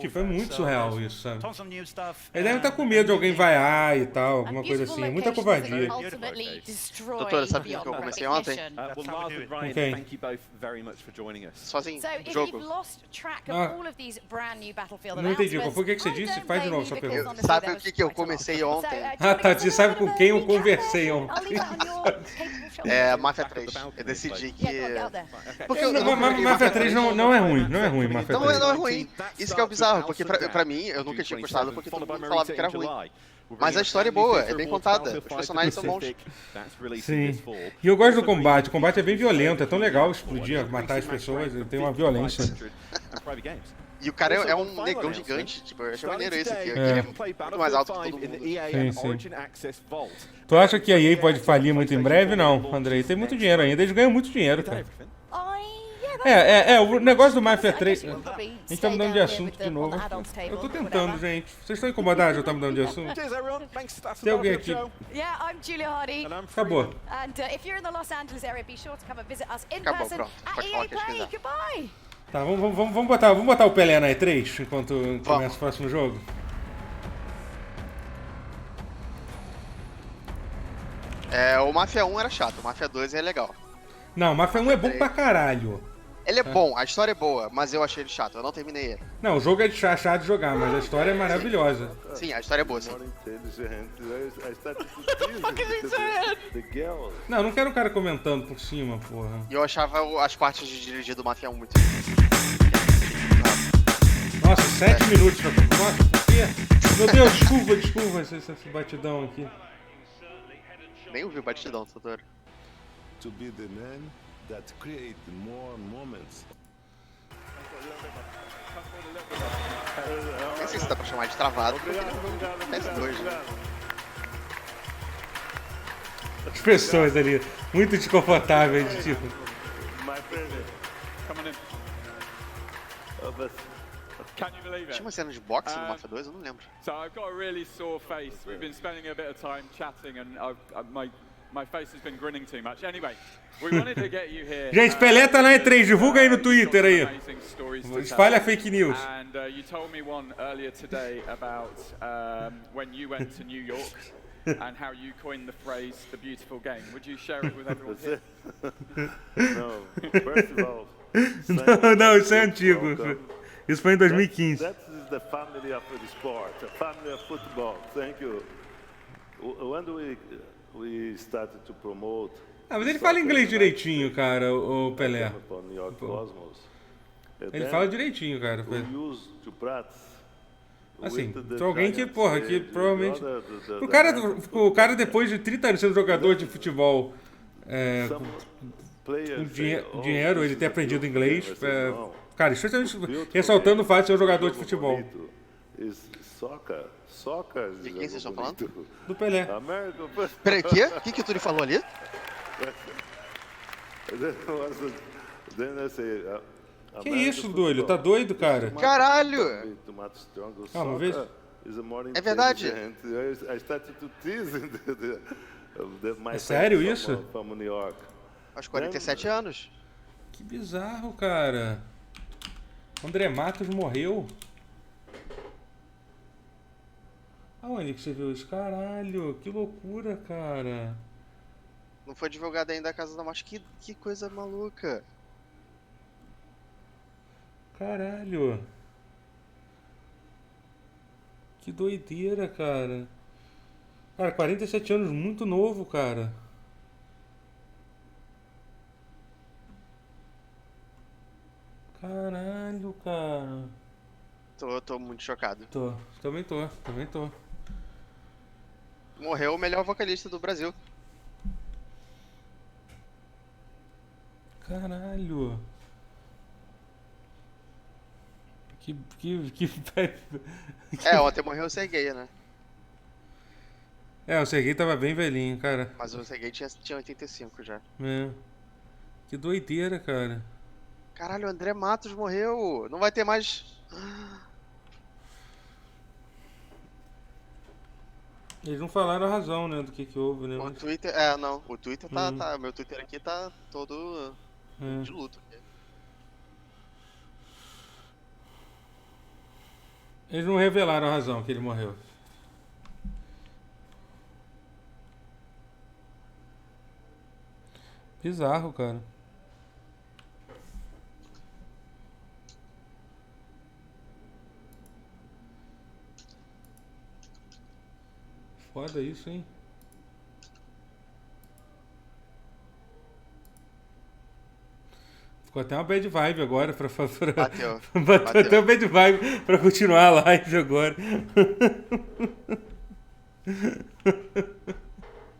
Tipo, é muito surreal isso, sabe? Eles devem estar com medo de alguém vaiar e tal, alguma coisa assim. É muita covardia.
Doutora, sabe o que eu comecei ontem? Sozinho, jogo.
Não entendi. Qual foi o que você disse? Faz de novo sua pergunta.
Sabe o que eu comecei ontem?
Ah, tá. Você sabe com quem eu conversei ontem.
Mafia 3. Eu decidi que...
Mafia 3 não é ruim, Mafia 3.
Não é ruim. Isso que é o bizarro, porque pra mim, eu nunca tinha gostado porque todo mundo falava que era ruim. Mas a história é boa, é bem contada, os personagens são bons.
Sim. E eu gosto do combate, o combate é bem violento, é tão legal explodir, matar as pessoas, tem uma violência.
E o cara é um negão gigante, tipo, eu achei maneiro esse aqui. Ele é muito mais alto que todo mundo.
Sim. Tu acha que a EA pode falir muito em breve? Não, Andrei. Tem muito dinheiro ainda. Eles ganham muito dinheiro, cara. O negócio do Mafia 3... A gente tá mudando de assunto de novo. Eu tô tentando, gente. Vocês estão incomodados de eu estar mudando de assunto? Tem alguém aqui.
Yeah, I'm Julia Hardy.
Acabou.
And if you're in the Los Angeles area, be sure to come and visit us in
Acabou,
person
pronto.
at
Pode
EA
falar o que a gente
Play.
quiser.
Goodbye.
Tá, vamos botar o Pelé na E3 enquanto começa o próximo jogo?
O Mafia 1 era chato, o Mafia 2 é legal.
Não, o Mafia 1 é bom pra caralho.
Ele é bom, a história é boa, mas eu achei ele chato, eu não terminei ele.
Não, o jogo é chato de jogar, mas a história é maravilhosa.
Sim, a história é boa, sim.
Não, não quero um cara comentando por cima, porra.
E eu achava as partes de dirigir do Mafia 1 muito...
Nossa, 7 minutos pra... Nossa, por quê? Meu Deus, desculpa esse batidão aqui.
Nem ouvi o batidão, Totoro.
To be the man that create more moments.
Nem sei se dá pra chamar de travado, porque ele é um PS2, né?
As pessoas ali, muito desconfortáveis, de tipo...
Tinha uma cena de boxe no Mafia 2? Eu não lembro.
So I've got a really sore face. We've been spending a bit of time chatting and my face has been grinning too much. Anyway, we wanted to get you here.
Gente, Pelé tá na E3, divulga aí no Twitter aí. Espalha fake news.
And you told me one earlier today about when you went to New York and how you coined the phrase "the beautiful game." Would you share it with everyone here?
No, first of all.
Não, isso é antigo. Isso foi em 2015.
That is the family of the sport, the family of football. Thank you. When we started to promote.
Ah, mas ele fala inglês direitinho, cara, o Pelé. Ele fala direitinho, cara. Assim, tem alguém que, porra, que provavelmente... O cara depois de 30 anos sendo jogador de futebol, com dinheiro, ele ter aprendido inglês, cara, especialmente ressaltando o fato de ser um jogador de futebol.
De quem vocês estão falando?
Do Pelé.
Peraí, o que o Turi falou ali?
Que isso, doido? Tá doido, cara?
Caralho!
Calma, vê.
É verdade.
É sério isso?
Aos 47 anos.
Que bizarro, cara. André Matos morreu? Aonde que você viu isso? Caralho, que loucura, cara.
Não foi divulgado ainda a Casa da Morte. Que coisa maluca.
Caralho. Que doideira, cara. Cara, 47 anos, muito novo, cara. Caralho, cara.
Tô muito chocado.
Também tô.
Morreu o melhor vocalista do Brasil.
Caralho.
Ontem morreu o Serguei, né?
O Serguei tava bem velhinho, cara.
Mas o Serguei tinha 85 já.
Que doideira, cara.
Caralho, o André Matos morreu. Não vai ter mais...
Eles não falaram a razão, né, do que houve, né?
O Twitter... não. O Twitter tá... Meu Twitter aqui tá todo de luto.
Eles não revelaram a razão que ele morreu. Bizarro, cara. Foda isso, hein? Ficou até uma bad vibe agora pra
Bateu.
Bateu até uma bad vibe pra continuar a live agora.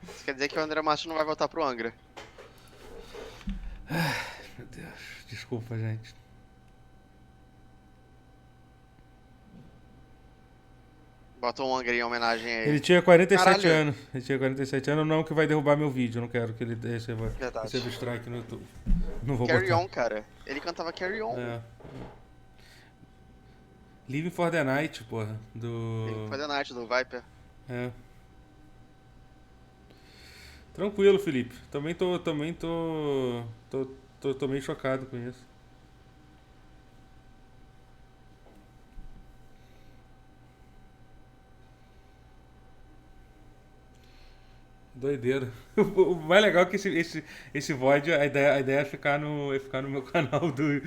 Isso quer dizer que o André Matos não vai voltar pro Angra.
Ai, meu Deus. Desculpa, gente.
Bota um Angra em homenagem a ele.
Ele tinha 47 anos. Ele tinha 47 anos, não que vai derrubar meu vídeo. Eu não quero que ele receba strike no YouTube. Não vou
Carry
botar.
On, cara. Ele cantava Carry On.
É. Living for the Night, porra.
Living for the Night, do Viper.
É. Tranquilo, Felipe. Também tô meio chocado com isso. Doideira. O mais legal é que esse VOD, a ideia é ficar no meu canal do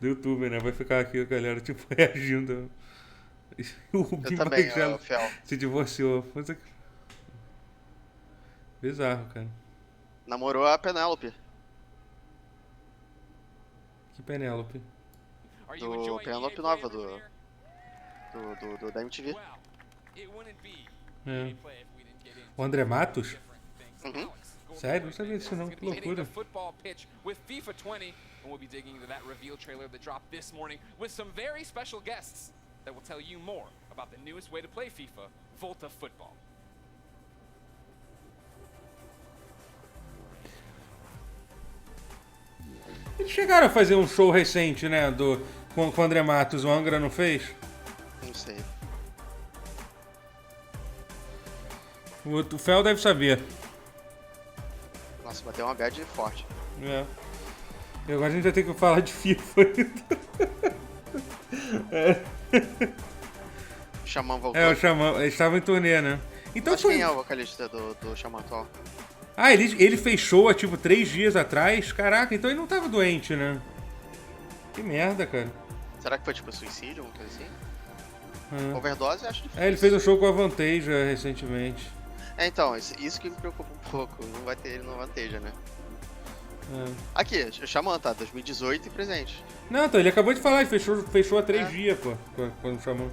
YouTube, né? Vai ficar aqui a galera tipo reagindo. O Bim Barrichello se divorciou. Bizarro, cara.
Namorou a Penélope.
Que Penélope?
Do Penélope nova da MTV.
É. O André Matos?
Uhum.
Sério? Não sabia disso não, que loucura.
We'll be digging into that reveal trailer that dropped this morning with some very special guests that will tell you more about the newest way to play FIFA, Volta Football.
Eles chegaram a fazer um show recente, né, com o André Matos, o Angra não fez?
Não sei.
O Fel deve saber.
Nossa, bateu uma bad forte.
É. E agora a gente vai ter que falar de FIFA.
O Xamã voltou.
É, o Xamã. Eles estavam em turnê, né? Então
Mas quem é o vocalista do Xamã atual?
Ah, ele fez show há tipo 3 dias atrás? Caraca, então ele não tava doente, né? Que merda, cara.
Será que foi tipo suicídio, alguma coisa assim? Overdose, acho difícil.
É, ele fez um show com a Vanteja recentemente.
É, então, isso que me preocupa um pouco. Não vai ter ele no Vanteja, né? Aqui, o Xamã tá, 2018 e presente.
Não, então, ele acabou de falar, ele fechou há 3 dias, pô, quando o Xamã.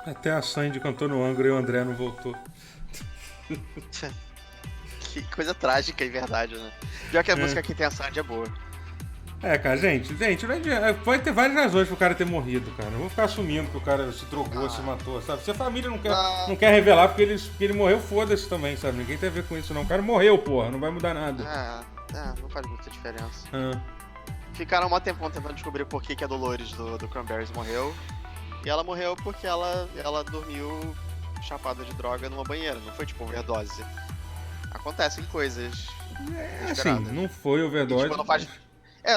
Até a Sandy cantou no Angra e o André não voltou.
Que coisa trágica, em verdade, né? Pior que a música que tem a Sandy é boa.
É, cara, gente, não adianta. Pode ter várias razões pro cara ter morrido, cara. Não vou ficar assumindo que o cara se drogou, se matou, sabe? Se a família não quer revelar porque ele morreu, foda-se também, sabe? Ninguém tem a ver com isso, não. O cara morreu, porra, não vai mudar nada.
Não faz muita diferença. Ficaram um tempão tentando descobrir por que a Dolores do Cranberries morreu. E ela morreu porque ela dormiu chapada de droga numa banheira, não foi tipo overdose. Acontecem coisas.
Assim, não foi overdose.
E, tipo,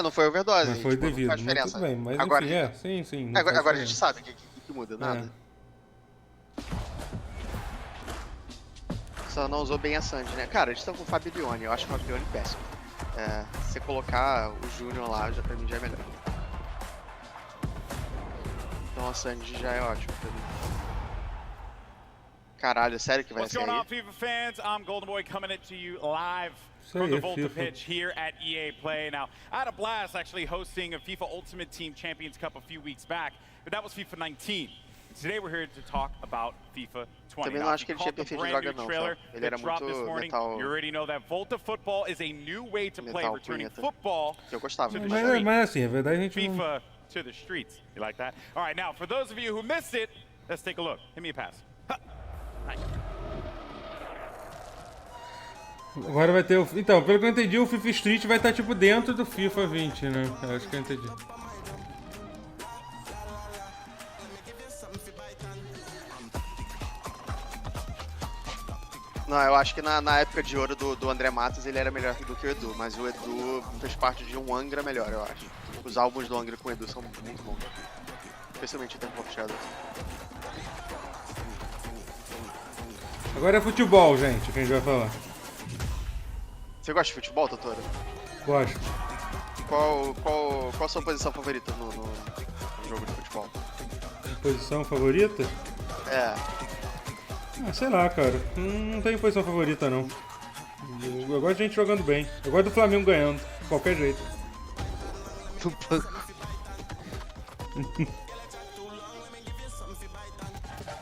não foi overdose.
Mas foi devido.
Não faz diferença.
Tudo bem, mas
agora,
enfim, sim.
Agora a gente sabe que muda, nada. Só não usou bem a Sandy, né? Cara, a gente tá com o Fabione, eu acho o Fabione péssimo. Se você colocar o Júnior lá, pra mim já é melhor. Então a Sandy já é ótimo pra mim. Caralho, sério que vai
What's
ser
going
aí?
on, FIFA fans? I'm Golden Boy coming to you live from the Volta pitch here at EA Play. Now, I had a blast actually hosting a FIFA Ultimate Team Champions Cup a few weeks back, but that was FIFA 19. Today we're here to talk about FIFA 20.
Também não acho que ele tinha perfil de droga não, só. Ele era muito metal.
You already know that Volta Football is a new way to play, returning football
que eu gostava.
Mas assim, a verdade a gente
FIFA to the streets. You like that? All right, now for those of you who missed it, let's take a look. Give me a pass.
Agora vai ter o... Então, pelo que eu entendi, o FIFA Street vai estar tipo dentro do FIFA 20, né? Eu acho que eu entendi.
Não, eu acho que na época de ouro do André Matos ele era melhor do que o Edu, mas o Edu fez parte de um Angra melhor, eu acho. Os álbuns do Angra com o Edu são muito bons. Especialmente o Temple of Shadows.
Agora é futebol, gente, que a gente vai falar.
Você gosta de futebol, Totoro?
Gosto.
Qual a sua posição favorita no jogo de futebol?
Posição favorita? Sei lá, cara. Não tenho posição favorita, não. Eu gosto de gente jogando bem. Eu gosto do Flamengo ganhando, de qualquer jeito.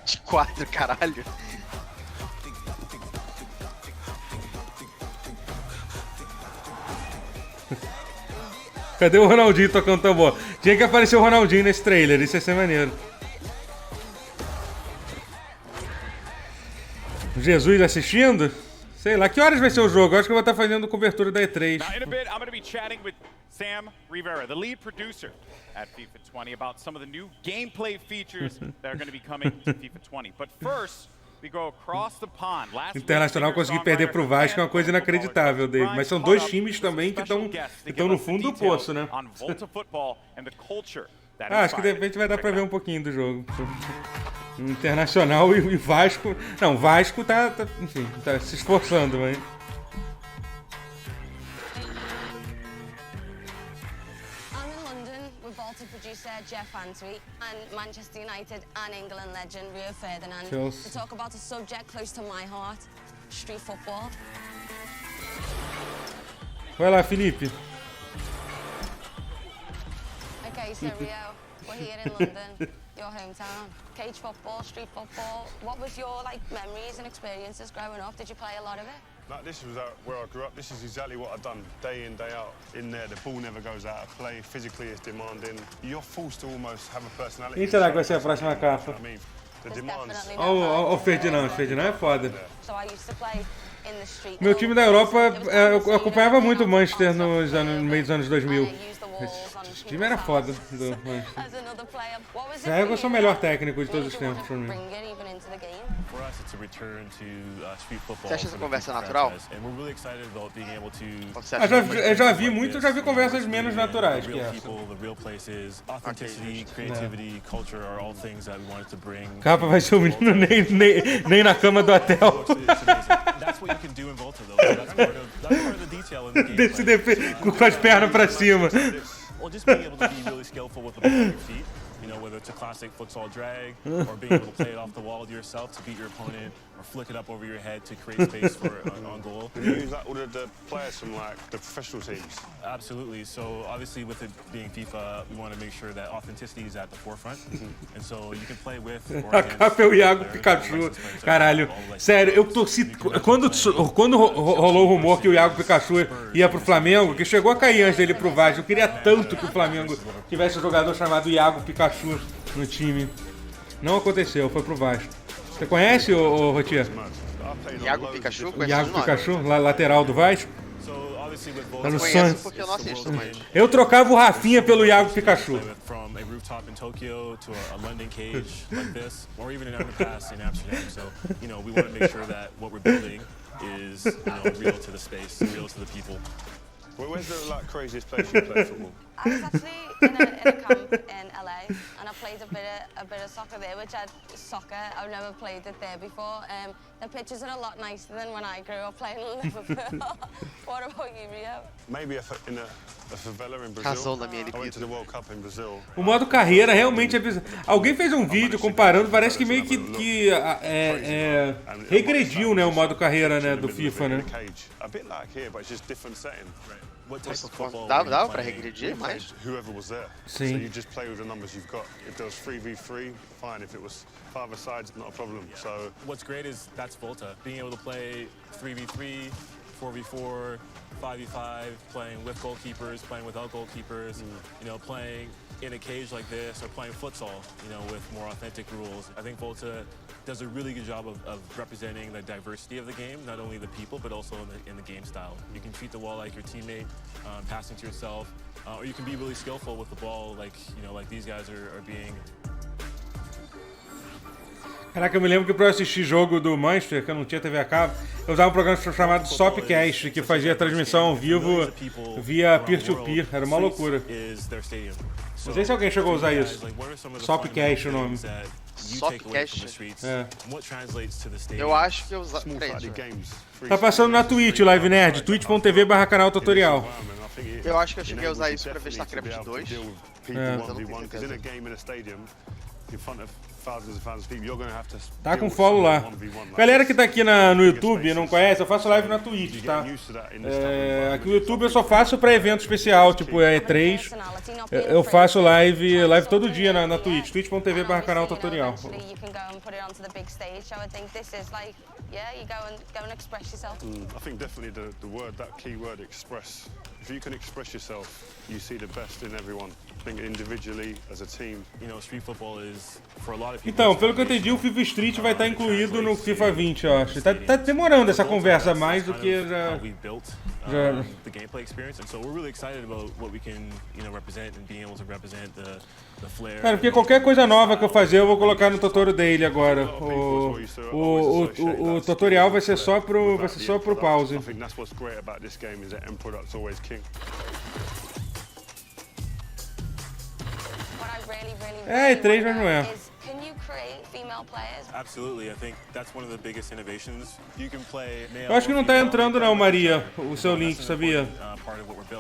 De 4, caralho.
Cadê o Ronaldinho tocando tambor? Tinha que aparecer o Ronaldinho nesse trailer, isso ia ser maneiro. Jesus assistindo? Sei lá, que horas vai ser o jogo? Eu acho que eu vou estar fazendo cobertura da E3.
Now, in a bit, I'm going to be chatting with Sam Rivera, the lead producer at FIFA 20, about some of the new gameplay features that are going to be coming to FIFA 20. But first, we go across the pond.
Internacional conseguir perder pro Vasco é uma coisa inacreditável dele. Mas são dois times também que estão no fundo do poço, né? Acho que de repente vai dar pra ver um pouquinho do jogo. Internacional e Vasco. Não, Vasco enfim, tá se esforçando, mas.
Producer Jeff Antwi and Manchester United and England legend Rio Ferdinand to talk about a subject close to my heart, street football.
Vai lá, Felipe.
Okay, so Rio, we're here in London, your hometown. Cage football, street football. What was your memories and experiences growing up? Did you play a lot of it?
No, this was where I grew up. This is exactly what I've done day in, day out. In there, the ball never goes out of play. Physically, it's demanding. You're forced to almost have a personality.
Quem será que vai ser a próxima capa? Ó, o Ferdinand. O Ferdinand é foda.
So I used to play in the street.
Meu time da Europa, eu acompanhava muito o Manchester no meio dos anos 2000. Esse time era foda do Manchester. Eu sou o melhor técnico de todos os tempos pra mim.
Você acha essa conversa natural?
Eu já vi conversas menos naturais que essa. Capa vai ser o menino nem na cama do hotel. Com as pernas pra cima.
Well, just being able to be really skillful with the ball at your feet. You know, whether it's a classic futsal drag or being able to play it off the wall to yourself to beat your opponent or flick it up over your head to create space for an on goal. You use all the players from the professional teams? Absolutely. So obviously with it being FIFA, we want to make sure that authenticity is at the forefront. And so you can play with or
A capa é o Iago Pikachu. Caralho, sério, eu torci. Quando rolou o rumor que o Iago Pikachu ia pro Flamengo, que chegou a cair antes dele pro Vasco, eu queria tanto que o Flamengo tivesse um jogador chamado Iago Pikachu no time. Não aconteceu, foi pro Vasco. Você conhece o Rotier?
Iago Pikachu?
Iago Pikachu, lateral do Vasco? Tá no
sonho. Porque eu não assisto, mas...
Eu trocava o Rafinha pelo Iago Pikachu.
Where's the craziest place you play football?
I was actually in a camp in LA, and I played a bit of soccer there, I've never played it there before. The pitches are a lot nicer than when I grew up playing in Liverpool. What about you, Rio?
Maybe in a favela in Brazil. I went to the World Cup in Brazil.
O modo carreira realmente é bizarro. Alguém fez um vídeo comparando, parece que meio que regrediu, né, o modo carreira, né, do FIFA, né?
A bit like here, but it's just different setting.
Dava pra regredir mais?
Whoever was there.
Sim.
So you just play with the numbers you've got. If there was 3v3, fine. If it was 5 sides, not a problem. So what's great is that's Volta. Being able to play 3v3, 4v4, 5v5, playing with goalkeepers, playing without goalkeepers, you know, playing in a cage like this or playing futsal, you know, with more authentic rules. I think Volta does a really good job of representing the diversity of the game, not only the people, but also in the game style. You can treat the wall like your teammate, passing to yourself, or you can be really skillful with the ball, like, you know, like these guys are being.
Caraca, eu me lembro que pra eu assistir jogo do Manchester, que eu não tinha TV a cabo, eu usava um programa chamado Sopcast, que fazia transmissão ao vivo via peer-to-peer. Era uma loucura. Não sei se alguém chegou a usar isso. Sopcast é o nome.
Sopcast?
É.
Eu acho que eu usava.
Tá passando na Twitch, Live Nerd, twitch.tv/canal tutorial.
Eu acho que eu cheguei a usar isso pra ver StarCraft 2.
in front of thousands and thousands of people, you're going to have to
Tá com follow lá. Galera que tá aqui no YouTube e não conhece, eu faço live na Twitch, tá? Aqui no YouTube eu só faço pra evento especial, tipo E3. Eu faço live todo dia na Twitch, twitch.tv/canal tutorial.
Yeah, you go and express yourself.
I think definitely the word, that key word, express. If you can express yourself, you see the best in everyone. I think individually, as a team, you know, street football is for a lot of people.
Então, pelo que eu entendi, o FIFA Street vai estar incluído no FIFA 20, eu acho. Tá demorando essa conversa mais do que já.
The gameplay experience, and so we're really excited about what we can, you know, represent and being able to represent the flair.
Cara, porque qualquer coisa nova que eu fazer, eu vou colocar no tutorial dele agora. O tutorial vai ser só pro pause.
I think that's what's great about this game is that end product's always king.
E3, mas não é.
Can you create female players?
Absolutely, I think that's one of the biggest innovations. You can play male.
Eu acho que não tá entrando não, Maria, o seu link, sabia?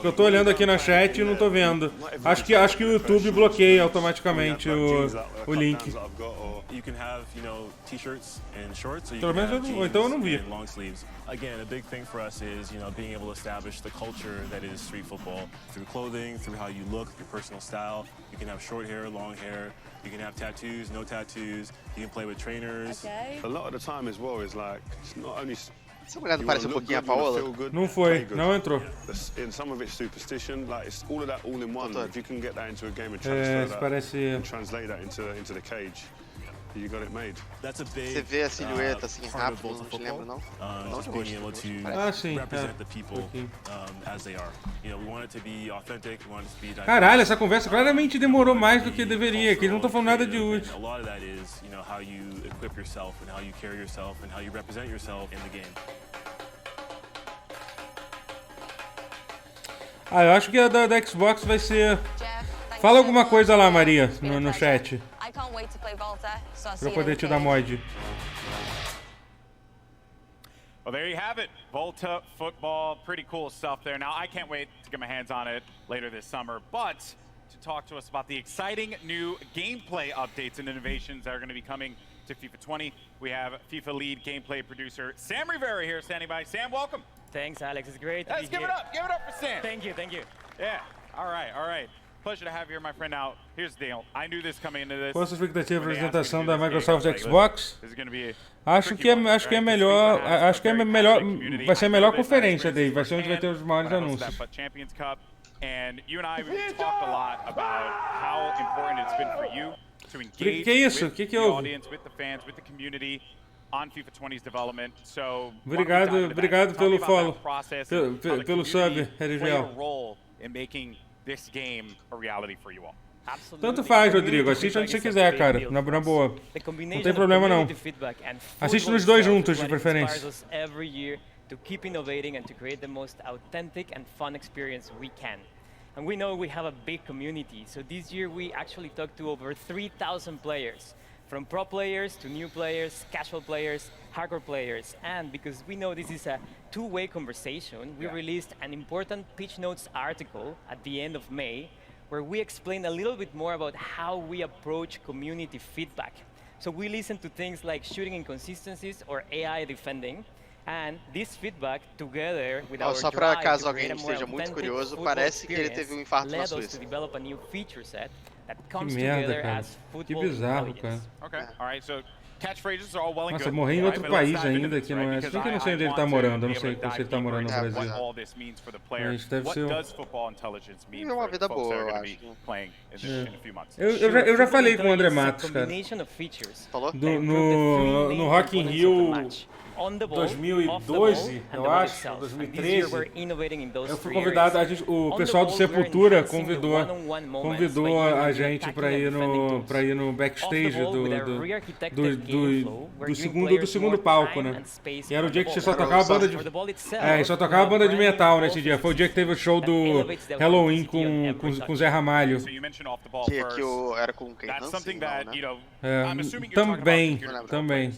Eu tô olhando aqui na chat e não tô vendo. Acho que o YouTube bloqueia automaticamente o link. Pelo menos então eu não vi.
Again, a big thing for us is, you know, being able to establish the culture that is street football through clothing, through how you look, your personal style. You can have short hair, long hair. You can have tattoos, no tattoos. You can play with trainers.
Okay.
A lot of the time as well is like, it's not only.
Essa mulher não parece pouquinho a Paola?
Não foi, não entrou.
In some of it's superstition, like it's all of that all in one. If you can get that into a game and transfer that and translate that into the cage, you got it made. That's a big.
Você vê a silhueta assim rápido, não te lembra não?
Just being able to represent the people as they are. You know, we want it to be authentic. We want it to be diverse.
Caralho, essa conversa claramente demorou mais do que deveria, que eles não estão falando nada de útil.
A lot of that is, you know, how you equip yourself and how you carry yourself and how you represent yourself in the game.
Eu acho que a da Xbox vai ser... Fala alguma coisa lá, Maria, no chat. Pra eu poder te dar mod.
Well, there you have it. Volta football, pretty cool stuff there. Now, I can't wait to get my hands on it later this summer, but to talk to us about the exciting new gameplay updates and innovations that are going to be coming to FIFA 20, we have FIFA lead gameplay producer Sam Rivera here standing by. Sam, welcome.
Thanks, Alex. It's great to be
give
here.
it up. Give it up for Sam.
Thank you. Thank you.
Yeah. All right. Pleasure to have you here, my friend. Now, here's the deal. I knew this coming into this.
Qual a sua expectativa para a apresentação da Microsoft Xbox? Acho que é melhor, vai ser a melhor conferência, Dave. Vai ser onde vai ter os maiores anúncios.
Champions Cup, and you and I we've talked a lot about how important it's been for you to engage with the audience, with the fans, with the community on FIFA 20's development. So,
obrigado pelo follow, pelo sub,
RGL. Role in making this game a reality for you all.
Tanto faz, Rodrigo. Assiste onde você quiser, cara. Na boa. Não tem problema, não. Assiste nos dois juntos, de preferência.
To keep innovating and to create the most authentic and fun experience we can. And we know we have a big community. So this year we actually talked to over 3,000 players. From pro players to new players, casual players, hardcore players. And because we know this is a two-way conversation, we released an important pitch notes article at the end of May where we explain a little bit more about how we approach community feedback. So we listen to things like shooting inconsistencies or AI defending. And this feedback together with our
só para caso alguém esteja muito curioso, parece que ele teve infarto na Suíça.
Que merda, cara. Que bizarro, cara.
Okay. All right. So catchphrases are all well and good.
Nossa, morrer em outro país ainda que não é. Se bem que eu não sei onde ele tá morando, eu não sei se ele tá morando no Brasil. Mas deve ser.
É uma vida boa, eu acho.
Eu já falei com o André Matos, cara.
Falou?
No Rock in Rio 2012, eu acho, 2013, eu fui convidado, o pessoal do Sepultura convidou a gente para ir no backstage do segundo palco, né? E era o dia que você só tocava a banda de metal nesse dia. Foi o dia que teve o show do Halloween com Zé Ramalho.
Que era com quem? Não,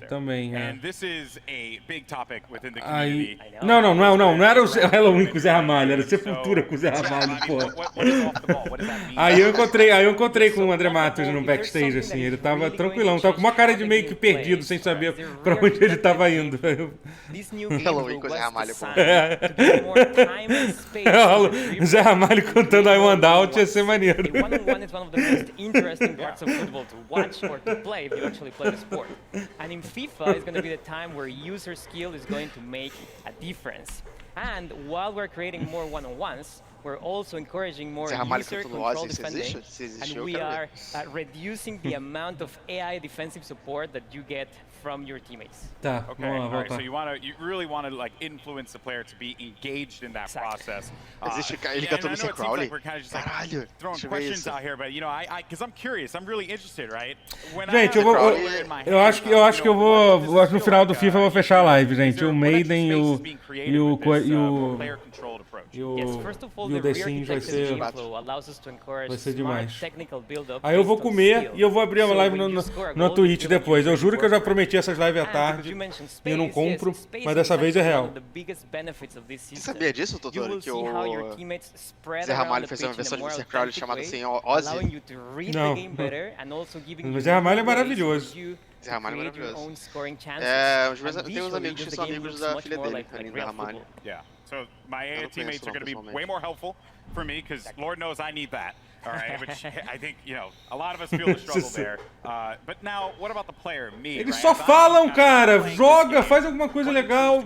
também.
And this is a a big topic within the
Aí,
community.
não era o Halloween com o Zé Ramalho, era Sepultura com o Zé Ramalho, pô. Aí eu encontrei com o André Matos no backstage, assim, ele tava tranquilão, tava com uma cara de meio que perdido, sem saber pra onde ele tava indo.
Halloween com o Zé Ramalho, pô.
Zé Ramalho cantando I Want Out ia ser maneiro.
One-on-one is one of the most interesting parts of football to watch or to play if you actually play the sport. And in FIFA, it's going to be the time where user skill is going to make a difference. And while we're creating more one-on-ones, we're also encouraging more user control defending, and we are reducing the amount of AI defensive support that you get from your teammates.
Tá,
okay, all right, so you really want to like influence the player to be engaged in that process.
Ele cantou no
Like
Crowley.
we're kind of just like throwing questions out here, but you know, because I'm curious, I'm really interested, right?
Gente, eu acho que eu vou no final do FIFA eu vou fechar a live, gente. O Maiden e o The Sims vai ser demais. Aí eu vou comer e eu vou abrir a live no Twitch depois. Eu juro que eu já prometi essas lives à tarde e eu não compro, mas dessa vez é real.
Você sabia disso, Totoro? Que o Zé Ramalho fez uma versão de Mr. Crowley chamada assim, Ozzy?
Não. Mas Zé Ramalho é maravilhoso.
Zé Ramalho é maravilhoso. Tem uns amigos que são amigos da filha dele, além do Zé Ramalho.
Yeah. So my AI teammates are going to be way more helpful for me because Lord knows I need that. All right, which I think, you know, a lot of us feel the struggle there. But now, what about the player, me?
Eles só falam, cara. Joga, faz alguma coisa legal.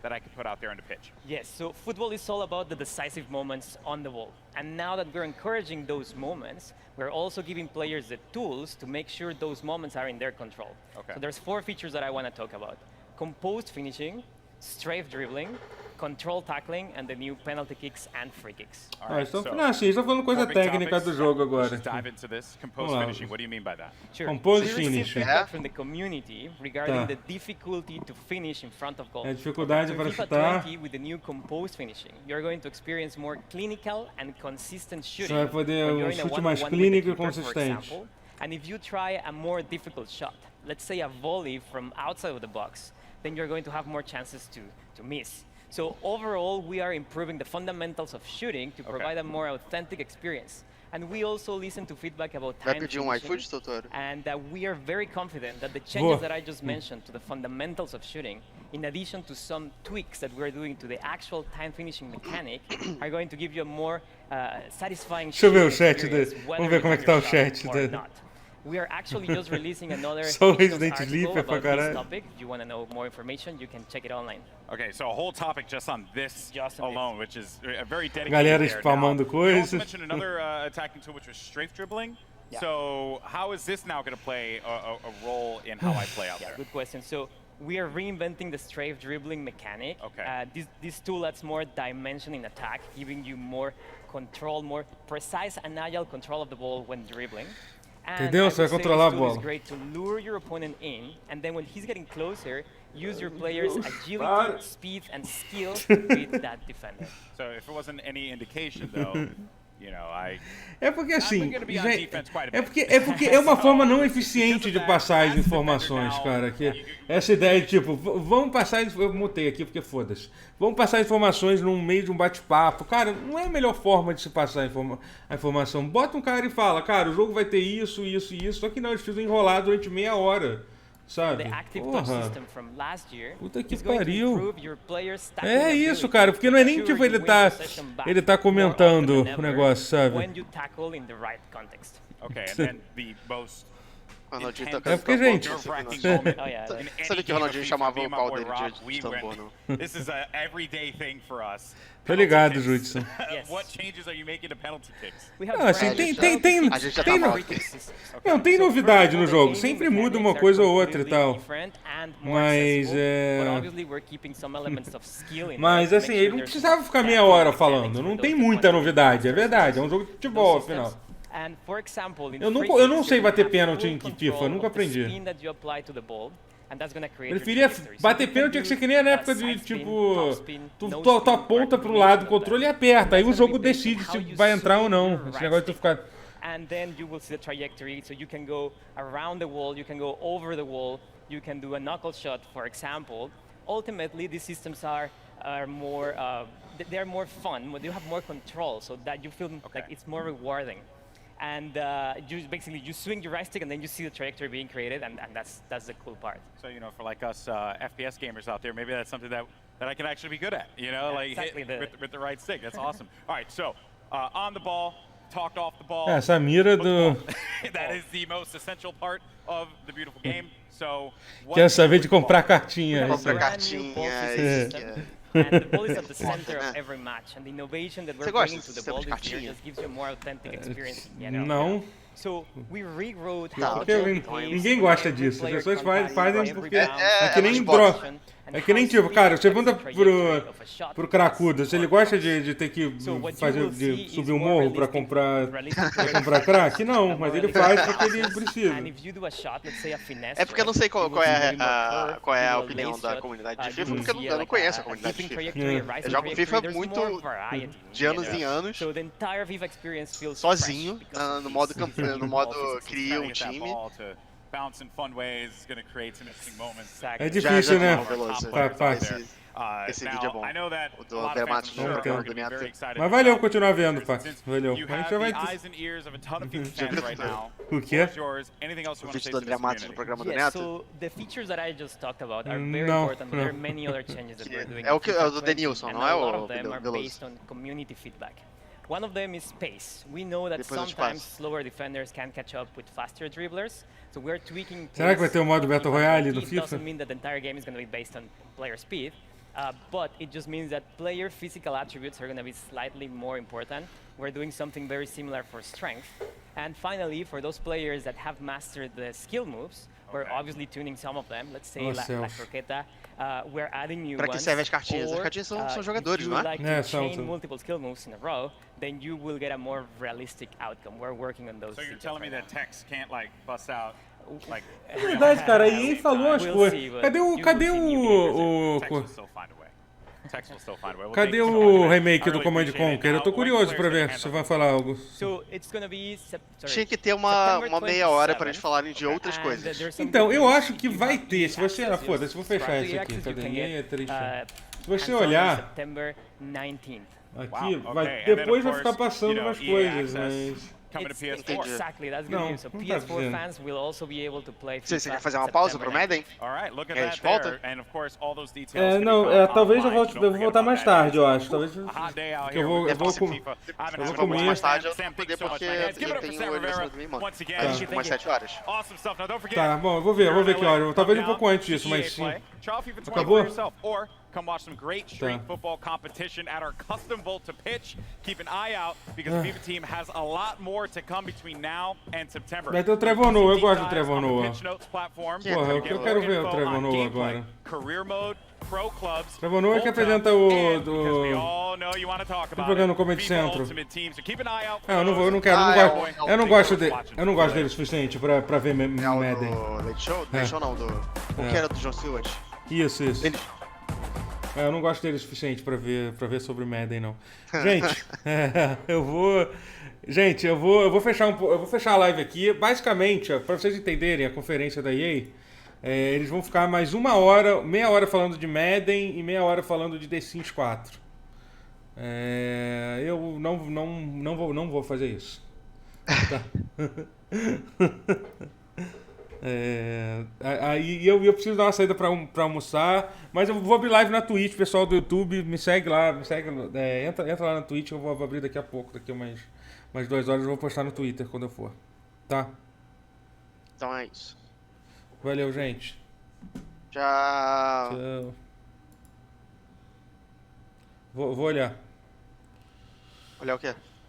That I could put out there on the pitch.
Yes, so football is all about the decisive moments on the ball. And now that we're encouraging those moments, we're also giving players the tools to make sure those moments are in their control. Okay. So there's 4 features that I want to talk about. Composed finishing, strafe dribbling, control tackling, and the new penalty kicks and free kicks.
Estão falando coisa técnica do jogo agora.
Dive into this. Composed finishing, what do you mean by that?
Sure.
Composed
so
finishing.
From the community regarding the difficulty to finish in front of goal.
A dificuldade para
FIFA
chutar.
20, with the new composed finishing, you're going to experience more clinical and consistent shooting.
Você vai poder chute mais clínico e consistente.
And if you try a more difficult shot, let's say a volley from outside of the box, then you're going to have more chances to miss. So overall, we are improving the fundamentals of shooting to provide a more authentic experience. And we also listen to feedback about time finishing, and we are very confident that the changes that I just mentioned to the fundamentals of shooting, in addition to some tweaks that we're doing to the actual time finishing mechanic, are going to give you a more satisfying shooting experience,
Vamos ver como é que tá o chat.
We are actually just releasing another
article
about this topic. If you want to know more information, you can check it online.
Okay, so a whole topic just on this alone, which is a very dedicated.
Galera spamando coisas.
You also mentioned another attacking tool, which was strafe dribbling. Yeah. So how is this now going to play a role in how I play out there?
Good question. So we are reinventing the strafe dribbling mechanic.
Okay.
This tool adds more dimension in attack, giving you more control, more precise and agile control of the ball when dribbling.
Entendeu? Você vai controlar a bola.
It's great to lure your opponent in, and then when he's getting closer, use your player's agility, speed, and skill to beat that defender.
So if it wasn't any indication, though, you know,
É porque assim, porque é uma forma não eficiente de passar as informações, cara. Que essa ideia de tipo, vamos passar, eu mutei aqui porque foda-se. Vamos passar informações no meio de um bate-papo. Cara, não é a melhor forma de se passar a informação. Bota um cara e fala, cara, o jogo vai ter isso, isso e isso. Só que não, eles precisam enrolar durante meia hora. Sabe? Porra. Puta que pariu. É isso, cara, porque não é nem tipo ele tá comentando o negócio, sabe?
Okay, and then the most
É porque, gente,
sabe
que o Ronaldinho chamava o pau dele de tambor, não?
This is a everyday thing for us.
Tô ligado, Judson.
What changes are you making to penalty kicks?
Não, assim, tem novidade no jogo. Sempre muda uma coisa ou outra e tal. Mas assim, ele não precisava ficar meia hora falando. Não tem muita novidade, é verdade. É um jogo de futebol, afinal. Eu não sei bater pênalti em FIFA, eu nunca aprendi. Preferia bater pênalti que você queria na época de tipo, tu aponta pro lado o controle e aperta, aí o jogo decide se vai entrar ou não. Esse negócio de tu ficar.
And then you will see the trajectory, so you can go around the wall, you can go over the wall. you can do a knuckle shot, for example. Ultimately, these systems are more, they're more fun, you have more control, so that you feel like it's more rewarding. And you swing your right stick and then you see the trajectory being created, and that's the cool part.
So, you know, for like us FPS gamers out there, maybe that's something that I can actually be good at, you know, like
exactly
hit with the right stick. That's awesome. All right, so on the ball, talked off the ball.
Essa mira do...
That is the most essential part of the beautiful game. So,
Quer saber de comprar cartinha.
Comprar cartinha.
And the ball is at the center of every match, and the innovation that we're bringing to the ball this year just gives you a more authentic experience.
Não.
So we rewrote
Ninguém gosta disso. As pessoas fazem porque é que nem droga. É que nem tipo, cara, você pergunta pro cracudo se ele gosta de ter que subir um morro pra comprar crack? Não, mas ele faz porque ele precisa.
É porque eu não sei qual é a opinião da comunidade de FIFA, porque eu não conheço a comunidade de FIFA. Eu jogo FIFA muito de anos em anos, sozinho, no modo cria um time.
Bounce in fun ways, is going to create some interesting moments.
É difícil, né?
Esse vídeo é bom. O do dramático do Neto.
Mas valeu continuar vendo, pá. Valeu. A gente já vai... O quê?
O vídeo do dramático do programa do Neto?
So the features that I just talked about are very important, but there are many other changes that we're doing.
É o do Denilson, não é o
lot of them are based on community feedback. One of them is pace. We know that sometimes slower defenders can catch up with faster dribblers, so we're tweaking pace.
Será que vai ter modo Battle Royale no FIFA?
It doesn't mean that the entire game is going to be based on player speed, but it just means that player physical attributes are going to be slightly more important. We're doing something very similar for strength. And finally, for those players that have mastered the skill moves, we're obviously tuning some of them. Let's say La Croqueta. We're adding new ones.
Pra que servem as cartinhas? As cartinhas são jogadores, não é?
If you like to chain multiple skill moves in a row, then you will get a more realistic outcome. We're working on those.
So you're telling me that Tex can't like bust out like?
É verdade, cara. Aí falou as coisas. Cadê o Cadê o remake do Command & Conquer? Eu tô curioso pra ver se você vai falar algo.
Tinha que ter uma meia hora pra eles falarem de outras coisas.
Então, eu acho que vai ter. Se você... Foda-se, vou fechar isso aqui. Cadê? Se você olhar... Aqui, depois vai ficar passando umas coisas, mas...
Exactly, that's good news. So PS4 fans will also be able to play FIFA.
Você quer fazer uma pausa pro Madden?
A gente volta?
Talvez eu vou voltar mais tarde, eu acho. Talvez eu vou comer.
Mais tarde eu vou poder porque eu tenho o aniversário do meu irmão. Tipo umas 7 horas.
Tá, bom, eu vou ver que hora. Talvez um pouco antes disso, mas sim. Acabou?
Come watch some great street football competition at our custom Volta pitch. Keep an eye out because the FIFA team has a lot more to come between now and September.
Vai ter o Trevor Noah, eu gosto do Trevor Noah. Porra, eu quero ver o Trevor Noah agora.
Career mode, pro clubs.
Trevor Noah que apresenta o do programa no Comedy Central. Eu não gosto dele o suficiente pra ver Madden.
Late Show não, o que era do John Stewart?
Isso. Eu não gosto dele o suficiente pra ver sobre Madden, não. Gente, eu vou fechar a live aqui. Basicamente, pra vocês entenderem a conferência da EA, eles vão ficar mais meia hora falando de Madden e meia hora falando de The Sims 4. Eu não vou fazer isso. Tá? Aí eu preciso dar uma saída pra almoçar, mas eu vou abrir live na Twitch, pessoal do YouTube, me segue lá, entra lá na Twitch, eu vou abrir daqui a pouco, daqui a umas 2 horas eu vou postar no Twitter quando eu for, tá?
Então é isso.
Valeu, gente.
Tchau.
Vou olhar.
Olhar o quê?